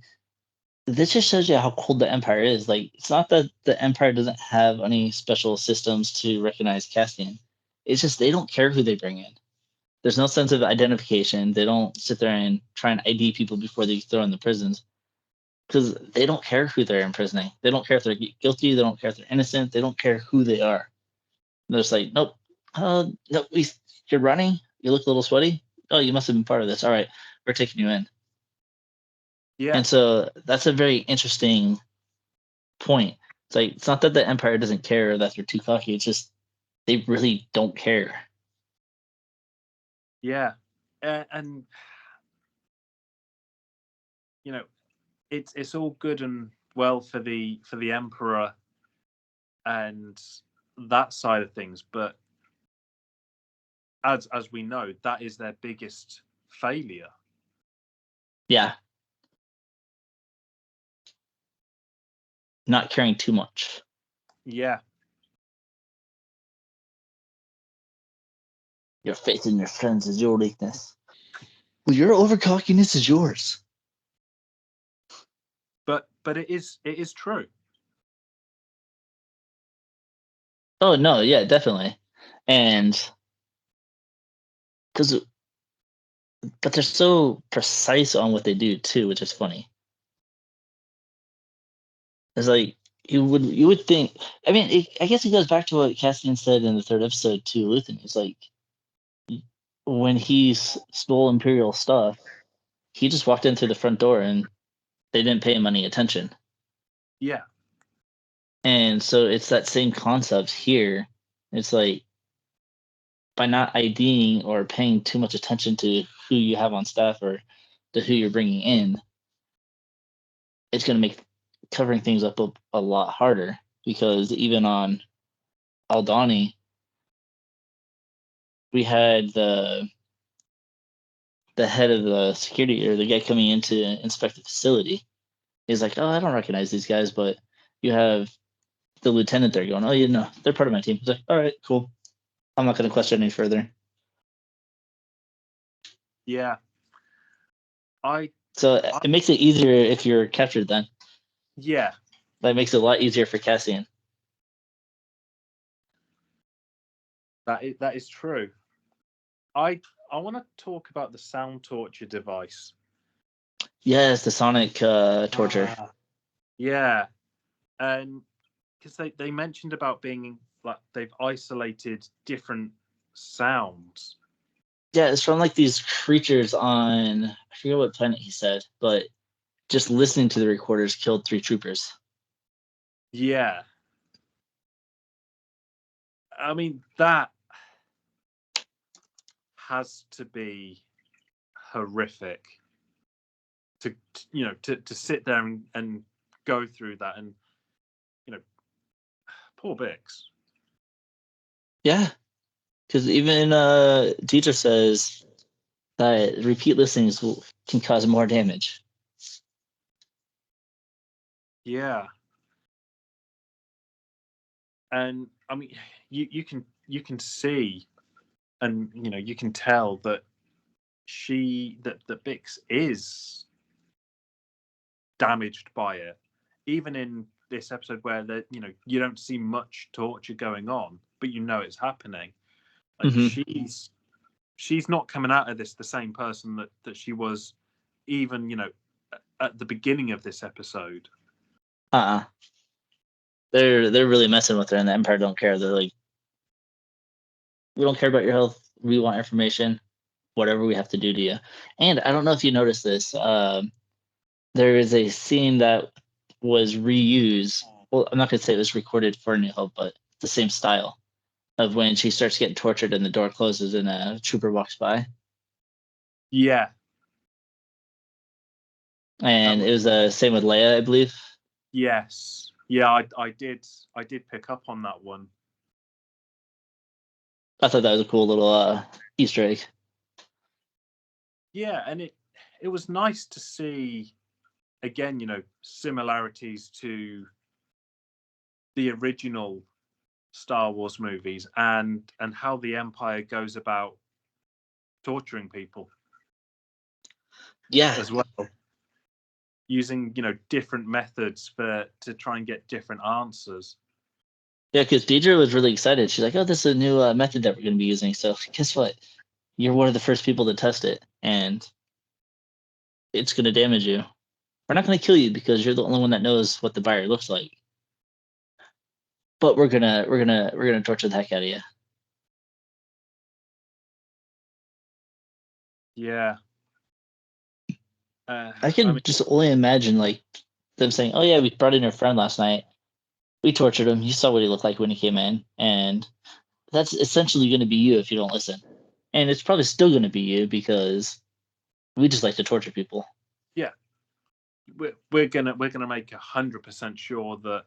this just shows you how cold the Empire is. Like, it's not that the Empire doesn't have any special systems to recognize Cassian. It's just they don't care who they bring in. There's no sense of identification. They don't sit there and try and ID people before they throw in the prisons because they don't care who they're imprisoning. They don't care if they're guilty. They don't care if they're innocent. They don't care who they are. They're just like, nope. No, you're running. You look a little sweaty. Oh, you must have been part of this. All right, we're taking you in. Yeah. And so that's a very interesting point. It's like, it's not that the Empire doesn't care or that they're too cocky. It's just they really don't care. Yeah. And it's all good and well for the Emperor and that side of things, but as we know, that is their biggest failure. Yeah. Not caring too much. Yeah. Your faith in your friends is your weakness. Well, your overcockiness is yours. But it is true. Oh no, yeah, definitely. And but they're so precise on what they do too, which is funny. It's like you would think. I mean, I guess it goes back to what Cassian said in the 3rd episode to Luthen. It's like when he stole Imperial stuff, he just walked in through the front door and they didn't pay him any attention. Yeah. And so it's that same concept here. It's like by not IDing or paying too much attention to who you have on staff or to who you're bringing in, it's going to make covering things up a lot harder, because even on Aldani, we had the head of the security, or the guy coming in to inspect the facility. He's like, oh, I don't recognize these guys, but you have the lieutenant there going, oh, you know, they're part of my team. He's like, all right, cool. I'm not going to question any further. Yeah. So it makes it easier if you're captured then. Yeah. That makes it a lot easier for Cassian. That is true. I want to talk about the sound torture device. Yes, the sonic torture. Yeah. And because they mentioned about being like they've isolated different sounds. Yeah, it's from like these creatures on, I forget what planet he said, but just listening to the recorders killed 3 troopers. Yeah. I mean, that has to be horrific to sit there and go through that, and poor Bix. Yeah, because even Deidre says that repeat listenings can cause more damage. Yeah. And I mean, you can see, and you can tell that that Bix is damaged by it, even in this episode where you don't see much torture going on, but it's happening. Like she's not coming out of this the same person that she was even at the beginning of this episode. They're really messing with her, and the Empire don't care. They're like, we don't care about your health. We want information, whatever we have to do to you. And I don't know if you noticed this. There is a scene that was reused. Well, I'm not going to say it was recorded for New Hope, but the same style of when she starts getting tortured and the door closes and a trooper walks by. Yeah. And it was the same with Leia, I believe. Yes. Yeah, I did pick up on that one. I thought that was a cool little Easter egg. Yeah, and it was nice to see, again, similarities to the original Star Wars movies and how the Empire goes about torturing people. Yeah. As well. Using, different methods to try and get different answers. Yeah, because Deidre was really excited. She's like, oh, this is a new method that we're going to be using. So guess what? You're one of the first people to test it, and it's going to damage you. We're not going to kill you because you're the only one that knows what the buyer looks like. But we're gonna torture the heck out of you. Yeah. I can just only imagine like them saying, oh yeah, we brought in your friend last night. We tortured him. You saw what he looked like when he came in. And that's essentially going to be you if you don't listen. And it's probably still going to be you because we just like to torture people. Yeah. We're gonna make 100% sure that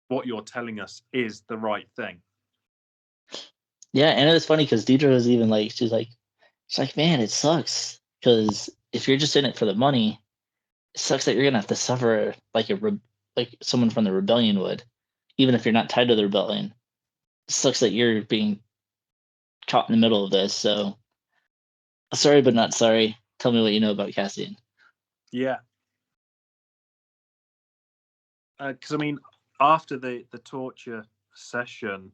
what you're telling us is the right thing. Yeah, and it's funny because Deidre was even like, she's like, man, it sucks because if you're just in it for the money, it sucks that you're gonna have to suffer like like someone from the rebellion would, even if you're not tied to the rebellion. It sucks that you're being caught in the middle of this. So sorry, but not sorry. Tell me what you know about Cassian. Yeah. Because I mean, after the torture session,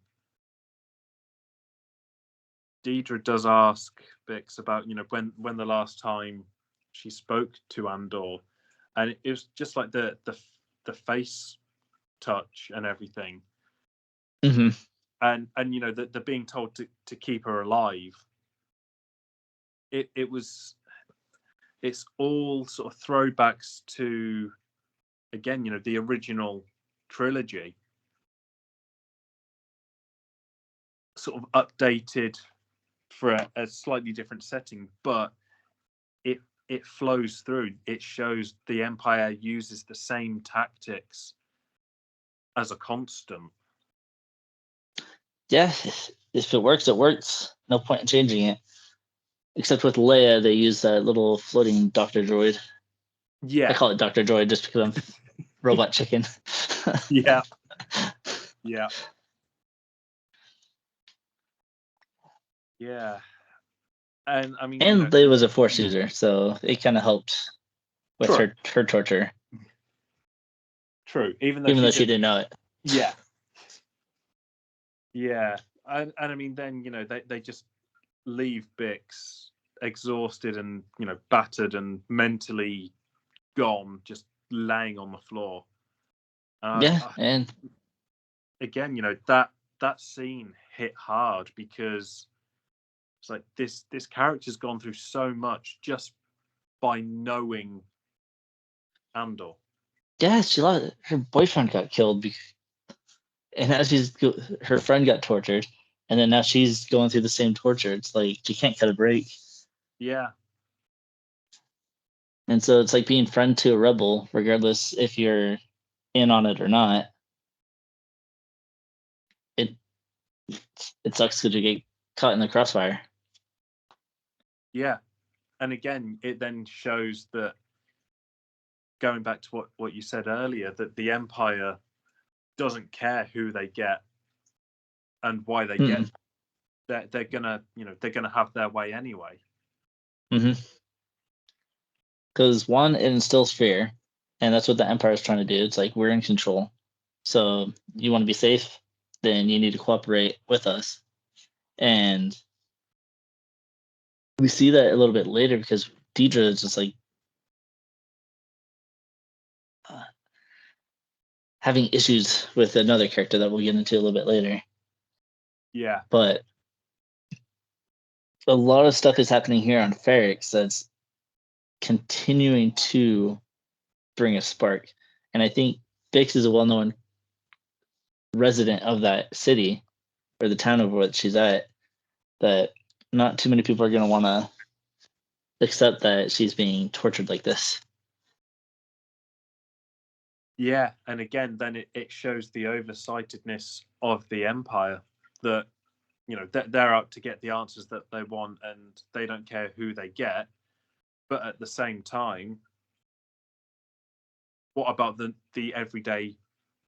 Deidre does ask Bix about when the last time she spoke to Andor, and it was just like the face touch and everything, Mm-hmm. and the being told to keep her alive. It's all sort of throwbacks to, again, the original trilogy, sort of updated for a slightly different setting, but it flows through. It shows the Empire uses the same tactics as a constant. Yeah, if it works, it works. No point in changing it. Except with Leia, they use that little floating Dr. Droid. Yeah. I call it Dr. Droid just because I'm robot chicken. Yeah. Yeah. Yeah. And I mean, and Leia was a Force user, so it kind of helped with her torture. True, even though she didn't know it. Yeah. Yeah. And I mean, then, they just leave Bix exhausted and, battered and mentally gone, just laying on the floor. And again, that scene hit hard because it's like this character's gone through so much just by knowing Andor. Yeah, her boyfriend got killed, and now her friend got tortured, and then now she's going through the same torture. It's like she can't cut a break. Yeah. And so it's like being friend to a rebel, regardless if you're in on it or not. It sucks because you get caught in the crossfire. Yeah. And again, it then shows that, going back to what you said earlier, that the Empire doesn't care who they get and why they get. They're gonna have their way anyway. Because one, it instills fear, and that's what the Empire is trying to do. It's like, we're in control, so you want to be safe, then you need to cooperate with us. And we see that a little bit later because Deidre is just like having issues with another character that we'll get into a little bit later. Yeah. But a lot of stuff is happening here on Ferrix that's continuing to bring a spark. And I think Bix is a well-known resident of that city or the town of what she's at, that not too many people are going to want to accept that she's being tortured like this. Yeah, and again, then it shows the oversightedness of the Empire, that they're out to get the answers that they want and they don't care who they get. But at the same time, what about the everyday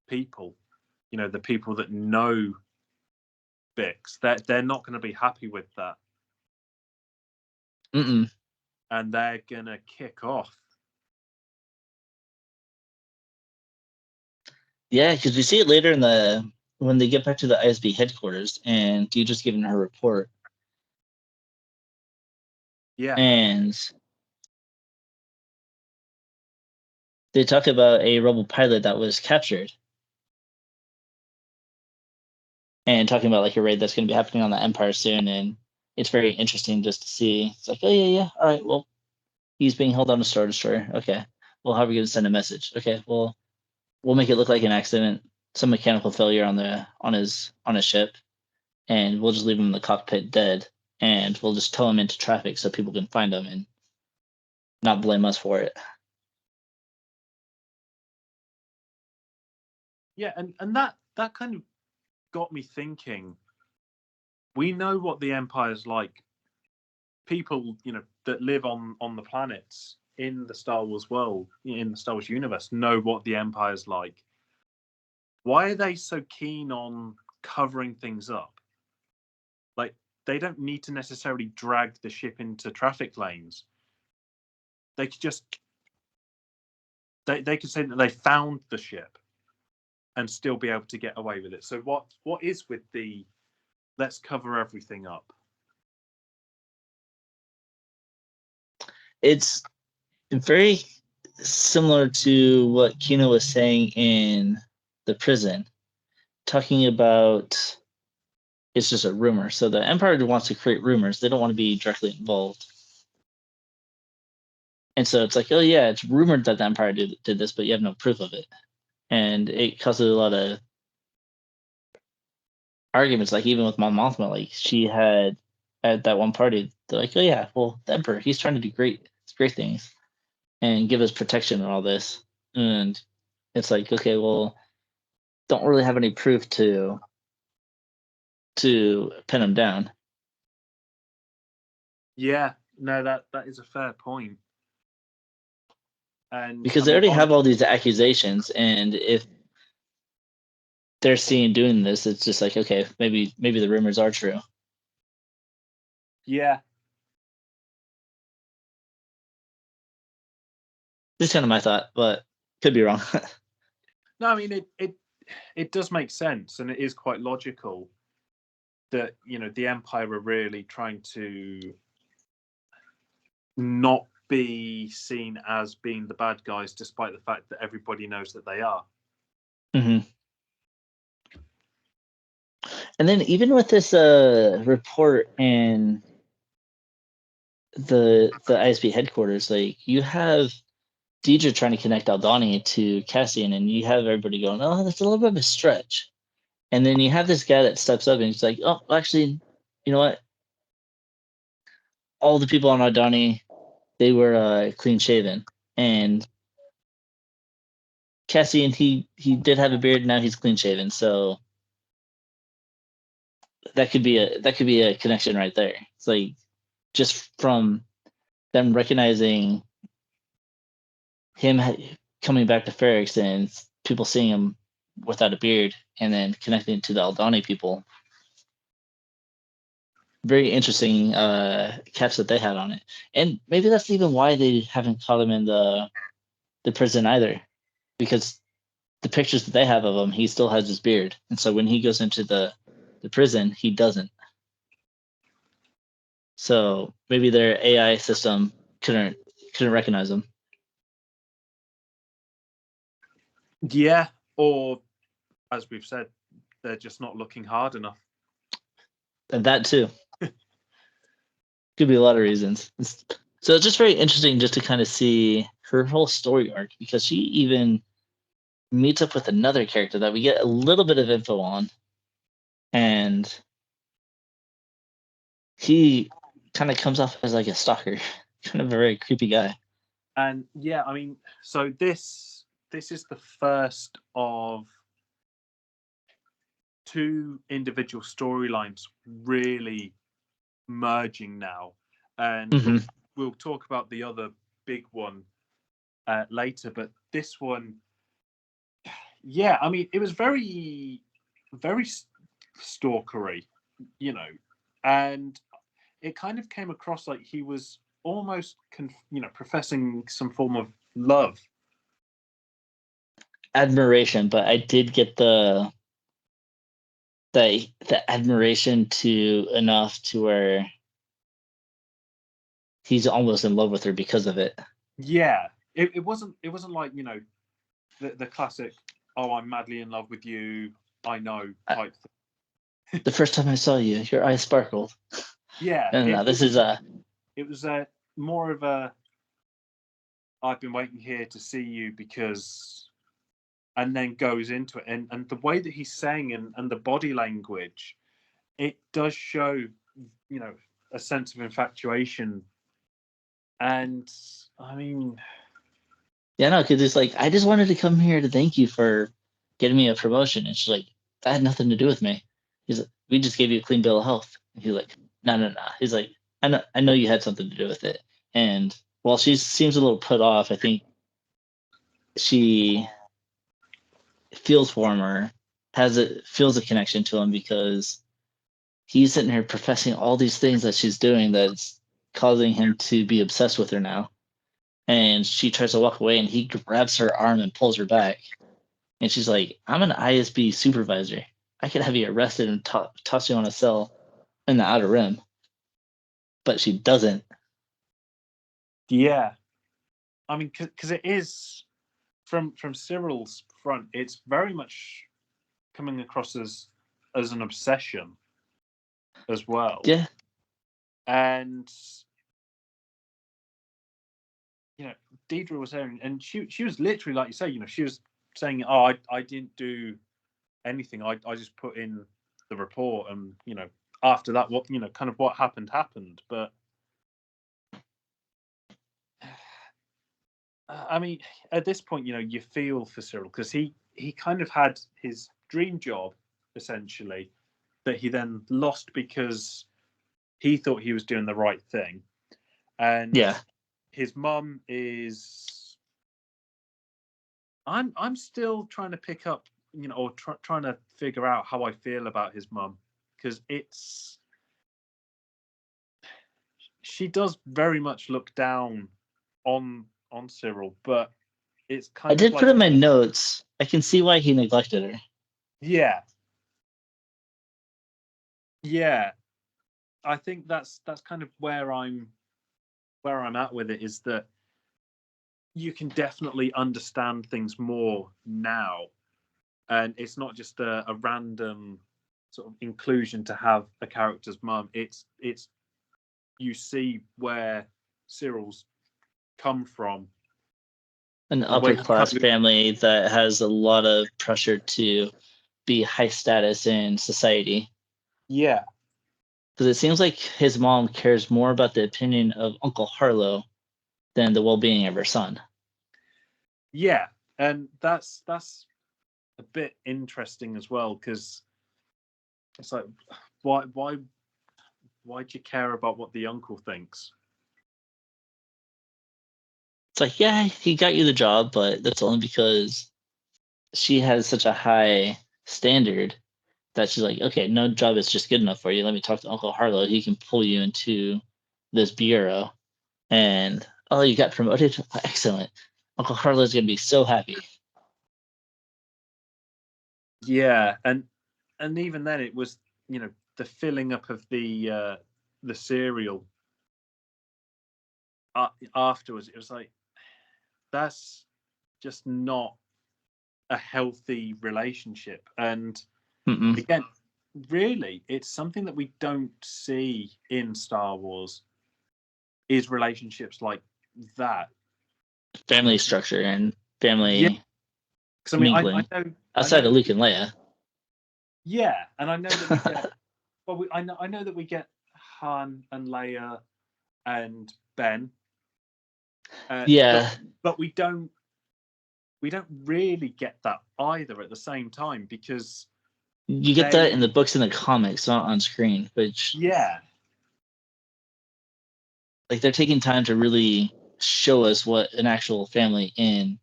people? The people that know Bix, they're not going to be happy with that. And they're going to kick off. Yeah, because we see it later when they get back to the ISB headquarters and Deidre's giving her report. Yeah. And they talk about a rebel pilot that was captured. And talking about like a raid that's going to be happening on the Empire soon. And it's very interesting just to see. It's like, oh, yeah. All right, well, he's being held on a Star Destroyer. Okay. Well, how are we going to send a message? Okay, well, we'll make it look like an accident, some mechanical failure on his ship, and we'll just leave him in the cockpit dead, and we'll just tow him into traffic so people can find him and not blame us for it. Yeah, and that kind of got me thinking. We know what the Empire's like. People, that live on the planets in the Star Wars world, in the Star Wars universe, know what the Empire's like. Why are they so keen on covering things up? Like, they don't need to necessarily drag the ship into traffic lanes. They could just they could say that they found the ship and still be able to get away with it. So what is with the let's cover everything up? It's very similar to what Kino was saying in the prison, talking about it's just a rumor. So the Empire wants to create rumors. They don't want to be directly involved. And so it's like, oh yeah, it's rumored that the Empire did this, but you have no proof of it. And it causes a lot of arguments, like even with Mon Mothma, like she had at that one party. They're like, oh yeah, well, the Emperor, he's trying to do great things and give us protection and all this. And it's like, okay, well, don't really have any proof to pin him down. Yeah, no, that is a fair point. And Because they already have all these accusations, and if they're seen doing this, it's just like, okay, maybe the rumors are true. Yeah. This is kind of my thought, but could be wrong. No, I mean it does make sense, and it is quite logical that, you know, the Empire are really trying to not be seen as being the bad guys, despite the fact that everybody knows that they are. Mm-hmm. And then even with this report in the ISB headquarters, like, you have Deidre trying to connect Aldani to Cassian, and you have everybody going, oh, that's a little bit of a stretch. And then you have this guy that steps up and he's like, oh, actually, you know what? All the people on Aldani, they were clean shaven. And Cassian, he did have a beard, now he's clean shaven. So that could be a connection right there. It's like, just from them recognizing him coming back to Ferrix and people seeing him without a beard, and then connecting to the Aldani people. Very interesting catch that they had on it. And maybe that's even why they haven't caught him in the prison either, because the pictures that they have of him, he still has his beard, and so when he goes into the prison, he doesn't. So maybe their AI system couldn't recognize him. Yeah, or as we've said, they're just not looking hard enough. And that too. Could be a lot of reasons. So it's just very interesting just to kind of see her whole story arc, because she even meets up with another character that we get a little bit of info on, and he kind of comes off as like a stalker, kind of a very creepy guy. And yeah, I mean, so this is the first of two individual storylines really merging now, and Mm-hmm. we'll talk about the other big one later. But this one, yeah, I mean, it was very stalkery, you know, and it kind of came across like he was almost professing some form of love, Admiration, but I did get the admiration to enough to where he's almost in love with her because of it. Yeah, it wasn't like, you know, the classic, oh, I'm madly in love with you, I know type thing. The first time I saw you, your eyes sparkled. Yeah, No, this is it was more of a, I've been waiting here to see you because, and then goes into it, and the way that he's saying and the body language, it does show, you know, a sense of infatuation. And I mean, yeah, no, because it's like, I just wanted to come here to thank you for getting me a promotion. And she's like, that had nothing to do with me. He's like, we just gave you a clean bill of health. And he's like, no. He's like, I know you had something to do with it. And while she seems a little put off, I think she feels for him, or feels a connection to him, because he's sitting here professing all these things that she's doing that's causing him to be obsessed with her now. And she tries to walk away, and he grabs her arm and pulls her back. And she's like, I'm an ISB supervisor. I could have you arrested and toss you on a cell in the Outer Rim. But she doesn't. yeah, I mean, because it is, from Cyril's front, it's very much coming across as an obsession as well. Yeah. And you know, Deidre was there, and she was literally, like you say, you know, she was saying, oh, I didn't do anything. I just put in the report, and, you know, after that, what kind of what happened, but I mean, at this point, you feel for Cyril because he kind of had his dream job essentially that he then lost because he thought he was doing the right thing, and Yeah. his mum is. I'm still trying to pick up, or trying to figure out how I feel about his mum because she does very much look down on Cyril, but it's I kind of did put like, in my notes. I can see why he neglected her. yeah, yeah. I think that's kind of where I'm at with it, is that you can definitely understand things more now, and it's not just a random sort of inclusion to have a character's mum. It's you see where Cyril's come from, An and where upper he class kind of, family that has a lot of pressure to be high status in society. yeah, Because it seems like his mom cares more about the opinion of Uncle Harlow than the well-being of her son. yeah, and that's a bit interesting as well, because it's like, why do you care about what the uncle thinks? It's like, yeah, he got you the job, but that's only because she has such a high standard that she's like, okay, no job is just good enough for you. Let me talk to Uncle Harlow. He can pull you into this bureau. And oh, you got promoted? Excellent. Uncle Harlow's gonna be so happy. Yeah, and even then, it was, the filling up of the cereal afterwards. It was like, that's just not a healthy relationship. And Mm-mm. again, really, it's something that we don't see in Star Wars, is relationships like that. Family structure and Yeah, family because I mean, I mingling know outside of that Luke we, and Leia. yeah, and I know that we get, well, I know that we get Han and Leia and Ben, Yeah, but we don't really get that either at the same time, because you get that in they, the books and the comics, not on screen, which yeah, like they're taking time to really show us what an actual family in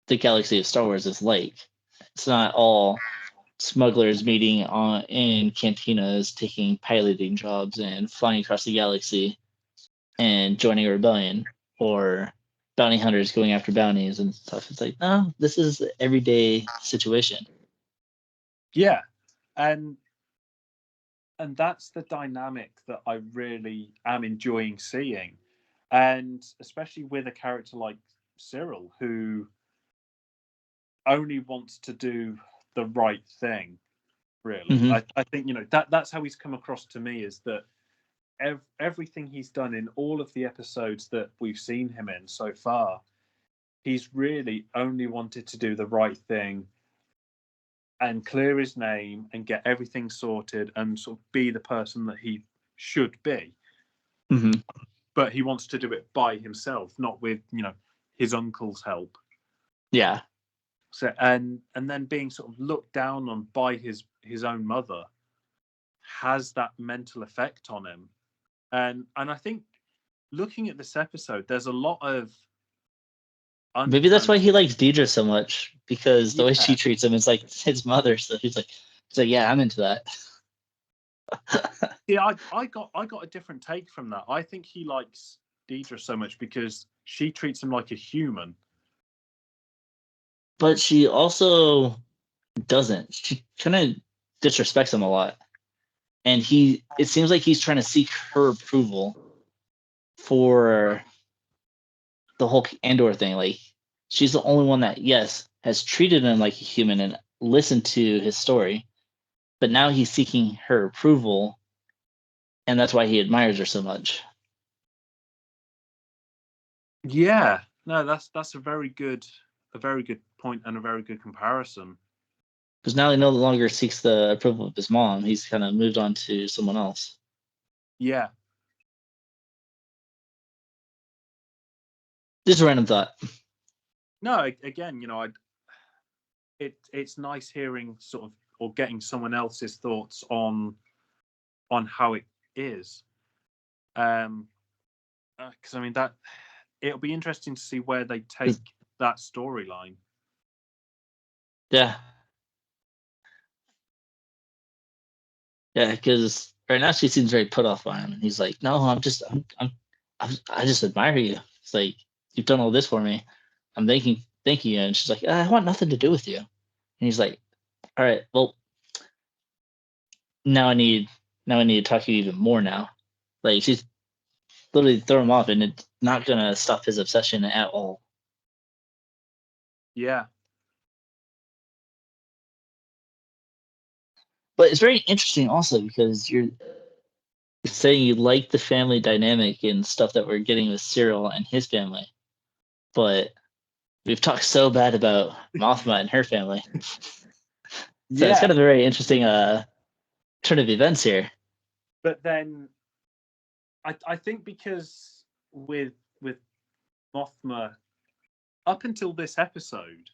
the galaxy of Star Wars is like. It's not all smugglers meeting on in cantinas, taking piloting jobs and flying across the galaxy and joining a rebellion, or bounty hunters going after bounties and stuff. It's like, no, this is an everyday situation. yeah, and that's the dynamic that I really am enjoying seeing, and especially with a character like Cyril, who only wants to do the right thing. Really, Mm-hmm. I think, that's how he's come across to me, is that everything he's done in all of the episodes that we've seen him in so far, he's really only wanted to do the right thing and clear his name and get everything sorted and sort of be the person that he should be. Mm-hmm. But he wants to do it by himself, not with, his uncle's help. Yeah. So and then being sort of looked down on by his own mother has that mental effect on him. And I think, looking at this episode, there's a lot of Maybe that's why undertones. he likes Deidre so much, because the way she Yeah, treats him is like his mother. So he's like, yeah, I'm into that. yeah. I got a different take from that. I think he likes Deidre so much because she treats him like a human. But she also doesn't. She kind of disrespects him a lot. And it seems like he's trying to seek her approval for the whole Andor thing. Like, she's the only one that, yes, has treated him like a human and listened to his story, but now he's seeking her approval, and that's why he admires her so much. Yeah, no, that's a very good point and a very good comparison. Because now he no longer seeks the approval of his mom. He's kind of moved on to someone else. Yeah. Just a random thought. No, again, it's nice hearing sort of or getting someone else's thoughts on how it is. Because I mean that it'll be interesting to see where they take that storyline. Yeah. Yeah, because right now she seems very put off by him, and he's like, "No, I just admire you. It's like you've done all this for me. I'm thanking you." And she's like, "I want nothing to do with you." And he's like, "All right, well, now I need to talk to you even more now." Like she's literally throw him off, and it's not gonna stop his obsession at all. Yeah. But it's very interesting also because you're saying you like the family dynamic and stuff that we're getting with Cyril and his family, but we've talked so bad about Mothma and her family. So it's kind of a very interesting turn of events here. But then I think because with Mothma, up until this episode,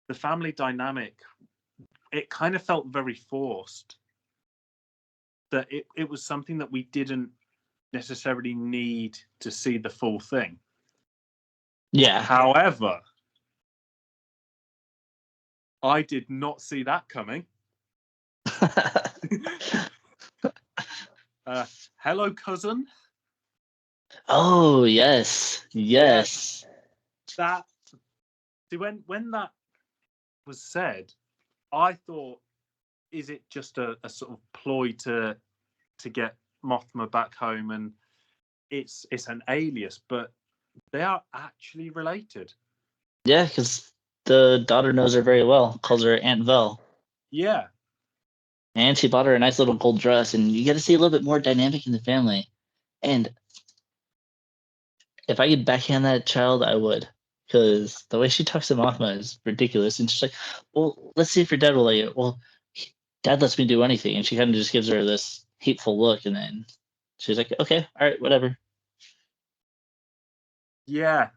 the family dynamic, it kind of felt very forced. That it was something that we didn't necessarily need to see the full thing. Yeah. However, I did not see that coming. Hello, cousin. Oh yes. That when that was said, I thought, is it just a sort of ploy to get Mothma back home, and it's an alias, but they are actually related. Yeah, because the daughter knows her very well, calls her Aunt Vel. Yeah. And she bought her a nice little gold dress, and you get to see a little bit more dynamic in the family. And if I could backhand that child, I would. Because the way she talks to Mothma is ridiculous. And she's like, well, let's see if your dad will let you. Well, dad lets me do anything. And she kind of just gives her this hateful look. And then she's like, okay, all right, whatever. Yeah.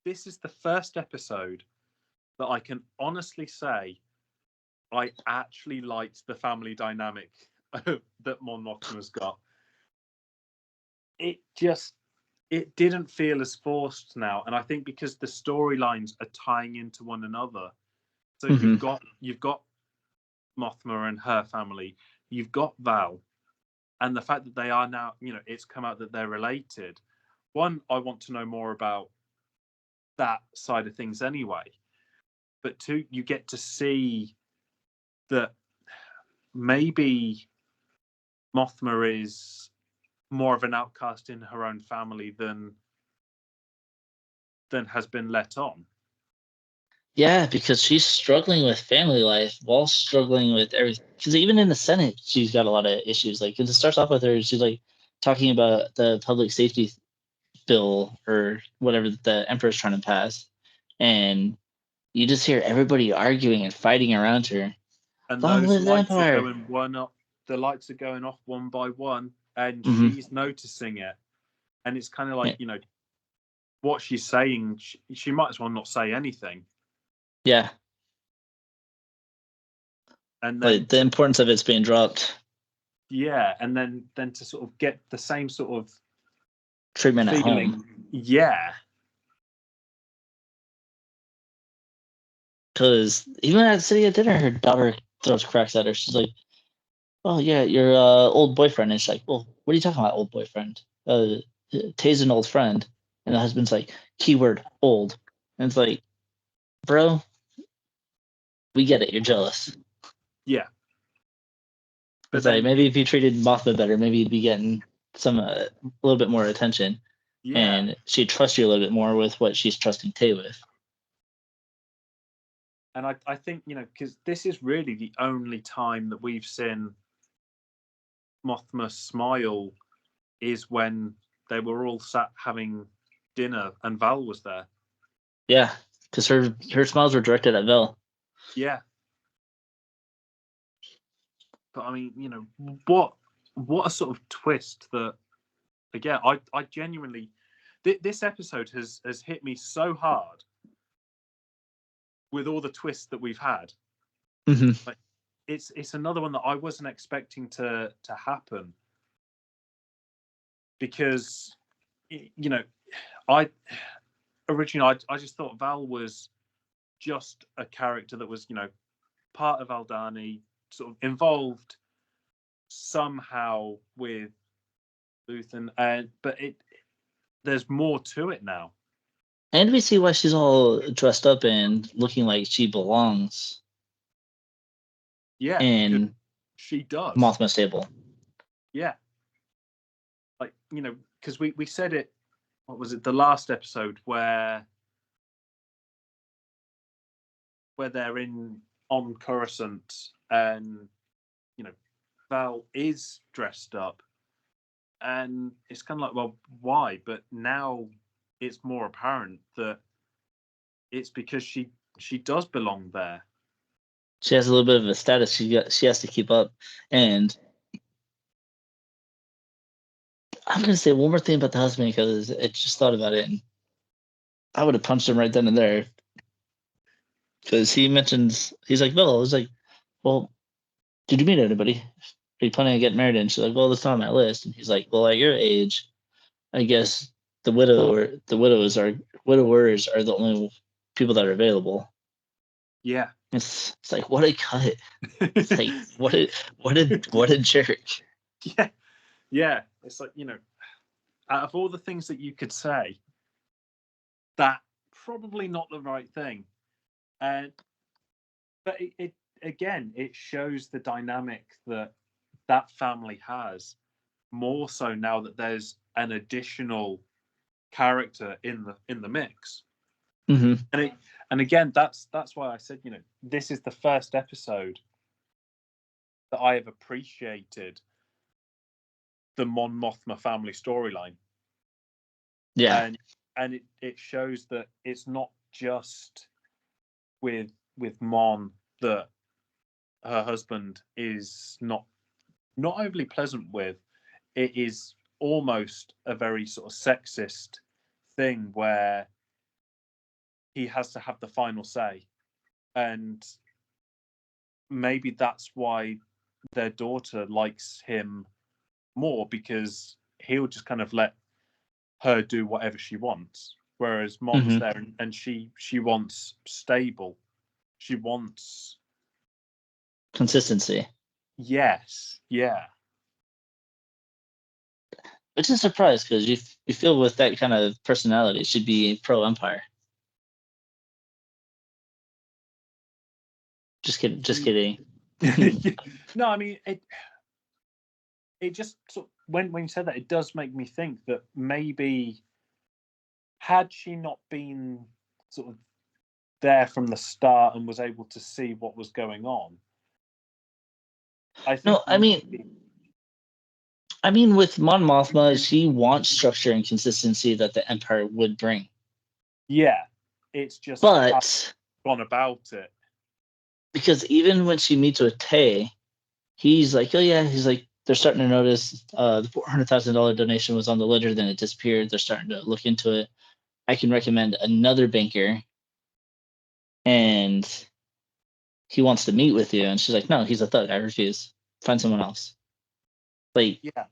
This is the first episode that I can honestly say I actually liked the family dynamic that Mon Mothma's got. It didn't feel as forced now, and I think because the storylines are tying into one another. So you've got Mothma and her family, you've got Val, and the fact that they are now, it's come out that they're related. One, I want to know more about that side of things anyway. But two, you get to see that maybe Mothma is more of an outcast in her own family than has been let on. Yeah, because she's struggling with family life while struggling with everything. Because even in the Senate, she's got a lot of issues. Like, it starts off with her, she's like talking about the public safety bill or whatever that the emperor's trying to pass, and you just hear everybody arguing and fighting around her. And Long those live the lights are empire! going one up. The lights are going off one by one, and Mhm. she's noticing it. And it's kind of like, Yeah. what she's saying. She might as well not say anything. Yeah, And then like the importance of it's being dropped. Yeah, and then to sort of get the same sort of Treatment at feeling. home. Yeah. Because even at sitting at dinner, her daughter throws cracks at her. She's like, "Oh yeah, your old boyfriend." And she's like, "Well, what are you talking about, old boyfriend? Tay's an old friend." And the husband's like, "Keyword old." And it's like, bro, we get it. You're jealous. Yeah. But it's like maybe if you treated Mothma better, maybe you'd be getting some a little bit more attention. Yeah. And she'd trust you a little bit more with what she's trusting Tay with. And I think, because this is really the only time that we've seen Mothma smile is when they were all sat having dinner and Val was there. Yeah, because her smiles were directed at Vel. Yeah. But I mean, you know, what a sort of twist that, again, I genuinely, this episode has hit me so hard with all the twists that we've had. Mm-hmm. Like, it's another one that I wasn't expecting to happen, because, you know, I originally I just thought Val was just a character that was, you know, part of Aldani, sort of involved somehow with Luthen, but there's more to it now. And we see why she's all dressed up and looking like she belongs Yeah, in she does. Mothma stable. Yeah, like, you know, because we said it. What was it? The last episode where they're on Coruscant, and, you know, Val is dressed up, and it's kind of like, well, why? But now it's more apparent that it's because she does belong there. She has a little bit of a status she has to keep up. And I'm gonna say one more thing about the husband, because I just thought about it, and I would have punched him right then and there, because he mentions, he's like, "Well," I was like, "Well, did you meet anybody? Are you planning on getting married?" And she's like, "Well, that's not on my list." And he's like, "Well, at your age, I guess the widowers are the only people that are available." Yeah. It's like, what a cut. It's like, what a jerk. Yeah. It's like, you know, out of all the things that you could say, that probably not the right thing. But it again, it shows the dynamic that family has, more so now that there's an additional character in the mix. Mm-hmm. And again, that's why I said, you know, this is the first episode that I have appreciated the Mon Mothma family storyline. Yeah. And it shows that it's not just with Mon that her husband is not overly pleasant with. It is almost a very sort of sexist thing where he has to have the final say. And maybe that's why their daughter likes him more, because he'll just kind of let her do whatever she wants, whereas Mom's Mm-hmm. there, and she wants stable. She wants Consistency. yes, yeah, Which is a surprise, because you feel with that kind of personality should be pro Empire. Just kidding. No, I mean, it just sort of, when you said that, it does make me think that maybe had she not been sort of there from the start and was able to see what was going on, I think. No, I mean, with Mon Mothma, she wants structure and consistency that the Empire would bring. Yeah, it's just But gone about it. because even when she meets with Tay, he's like, "Oh yeah," he's like, "They're starting to notice the $400,000 donation was on the ledger, then it disappeared. They're starting to look into it. I can recommend another banker, and he wants to meet with you." And she's like, "No, he's a thug. I refuse. Find someone else." Like, Yeah,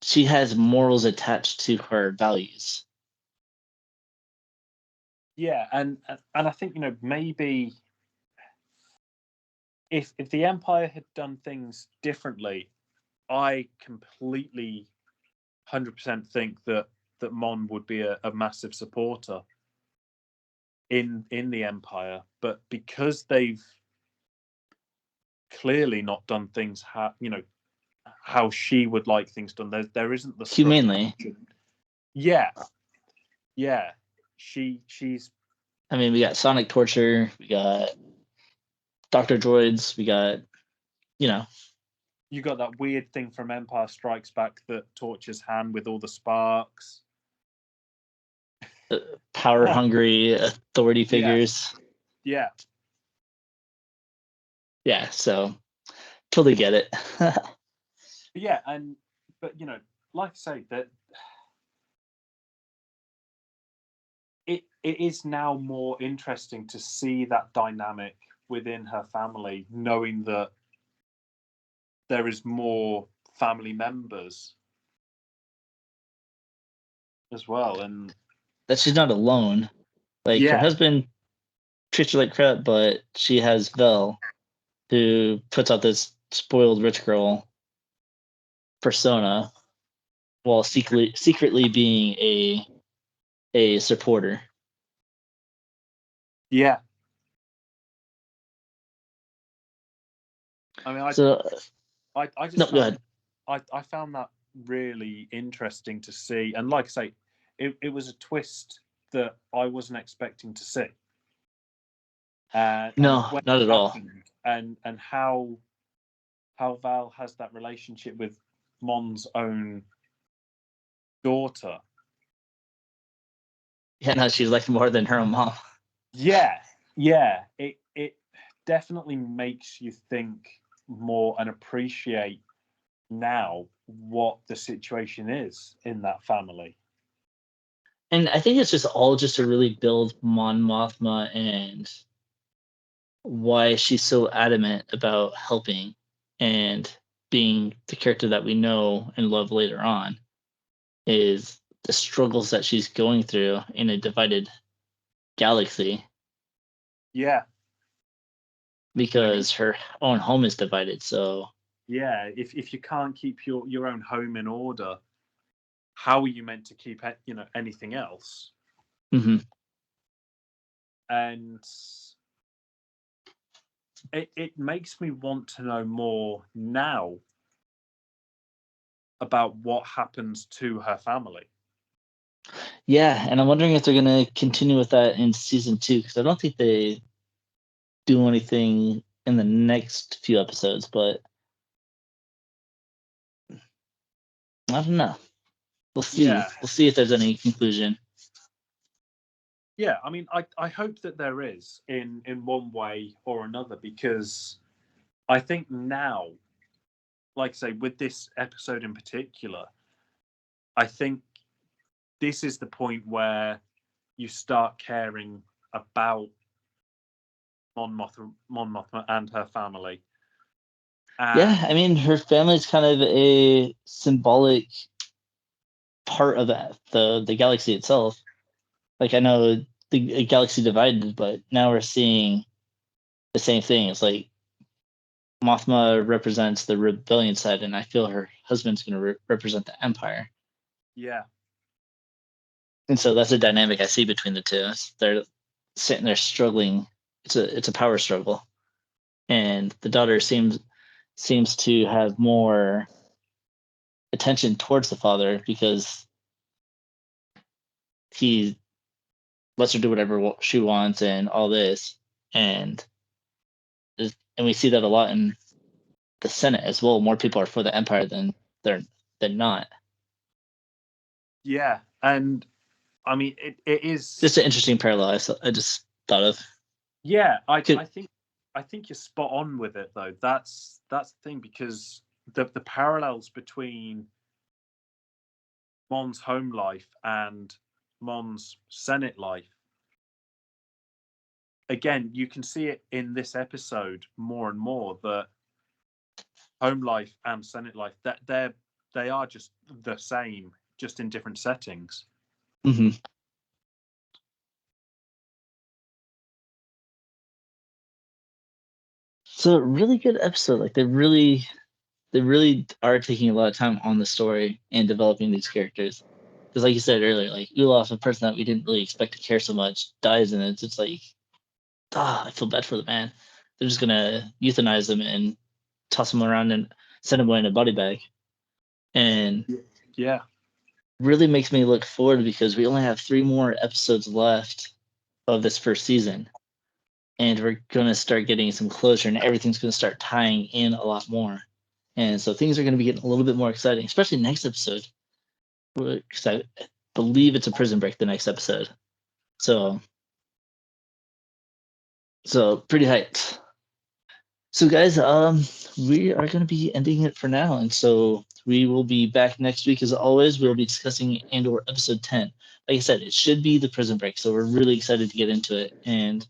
she has morals attached to her values. yeah, and I think, you know, maybe if the Empire had done things differently, I completely 100% think that Mon would be a massive supporter in the Empire, but because they've clearly not done things how she would like things done, there isn't the Humanely. Yeah, yeah. She's. I mean, we got Sonic torture, we got Dr. Droids, we got, you know, You got that weird thing from Empire Strikes Back that tortures Han with all the sparks. power hungry authority figures. Yeah. Yeah, so totally get it. Yeah, but like I say, that it is now more interesting to see that dynamic within her family, knowing that there is more family members as well. And that she's not alone. Like her yeah, husband treats her like crap, but she has Vel, who puts out this spoiled rich girl persona while secretly being a supporter. yeah. I mean, So I no, just go ahead. I found that really interesting to see, and like I say, it was a twist that I wasn't expecting to see, and No, when not it at all. happened, and how Val has that relationship with Mon's own daughter. Yeah, no, she's like more than her own mom. Yeah, yeah. It definitely makes you think more and appreciate now what the situation is in that family. And I think it's just all just to really build Mon Mothma and why she's so adamant about helping and being the character that we know and love later on is the struggles that she's going through in a divided galaxy Yeah, I mean, because her own home is divided. So yeah. If you can't keep your own home in order, how are you meant to keep anything else? mhm. And it makes me want to know more now about what happens to her family. Yeah, and I'm wondering if they're gonna continue with that in season 2 because I don't think they do anything in the next few episodes, but I don't know. We'll see. Yeah, We'll see if there's any conclusion. yeah. I mean, I hope that there is in one way or another, because I think now, like I say, with this episode in particular, I think this is the point where you start caring about Mon Mothma and her family. Yeah, And I mean, her family's kind of a symbolic part of the galaxy itself. Like I know the galaxy divided, but now we're seeing the same thing. It's like Mothma represents the rebellion side, and I feel her husband's going to represent the Empire. yeah, And so that's a dynamic I see between the two. They're sitting there struggling. It's a power struggle, and the daughter seems to have more attention towards the father because he lets her do whatever she wants and all this, and and we see that a lot in the Senate as well. More people are for the Empire than not. yeah. And I mean, it is. Just an interesting parallel I just thought of. Yeah, Could, I think you're spot on with it though. That's the thing, because the parallels between Mon's home life and Mon's Senate life, again, you can see it in this episode more and more, that home life and Senate life, that they are just the same, just in different settings. mm-hmm. So really good episode. Like they really are taking a lot of time on the story and developing these characters. Because like you said earlier, like Olaf, a person that we didn't really expect to care so much, dies, and it's just like, I feel bad for the man. They're just gonna euthanize him and toss him around and send him away in a body bag. And Yeah, really makes me look forward because we only have 3 more episodes left of this first season. And we're gonna start getting some closure and everything's gonna start tying in a lot more. And so things are gonna be getting a little bit more exciting, especially next episode. Because I believe it's a prison break the next episode. So pretty hyped. So guys, we are going to be ending it for now, and so we will be back next week as always. We'll be discussing Andor episode 10. Like I said, it should be the prison break, so we're really excited to get into it, and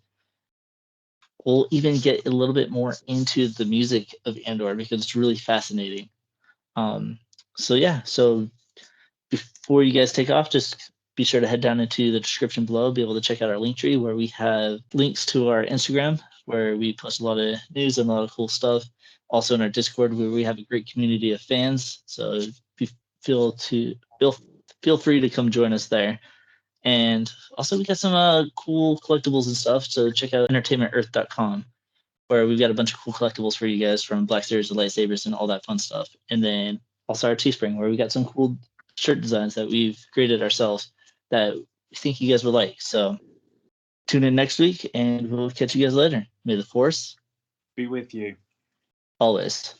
we'll even get a little bit more into the music of Andor because it's really fascinating. So yeah, so before you guys take off, just be sure to head down into the description below, be able to check out our link tree where we have links to our Instagram where we post a lot of news and a lot of cool stuff. Also in our Discord where we have a great community of fans. So feel free to come join us there. And also we got some cool collectibles and stuff. So check out entertainmentearth.com where we've got a bunch of cool collectibles for you guys from Black Series to lightsabers and all that fun stuff. And then also our Teespring where we got some cool shirt designs that we've created ourselves that we think you guys will like. So tune in next week and we'll catch you guys later. May the Force be with you always.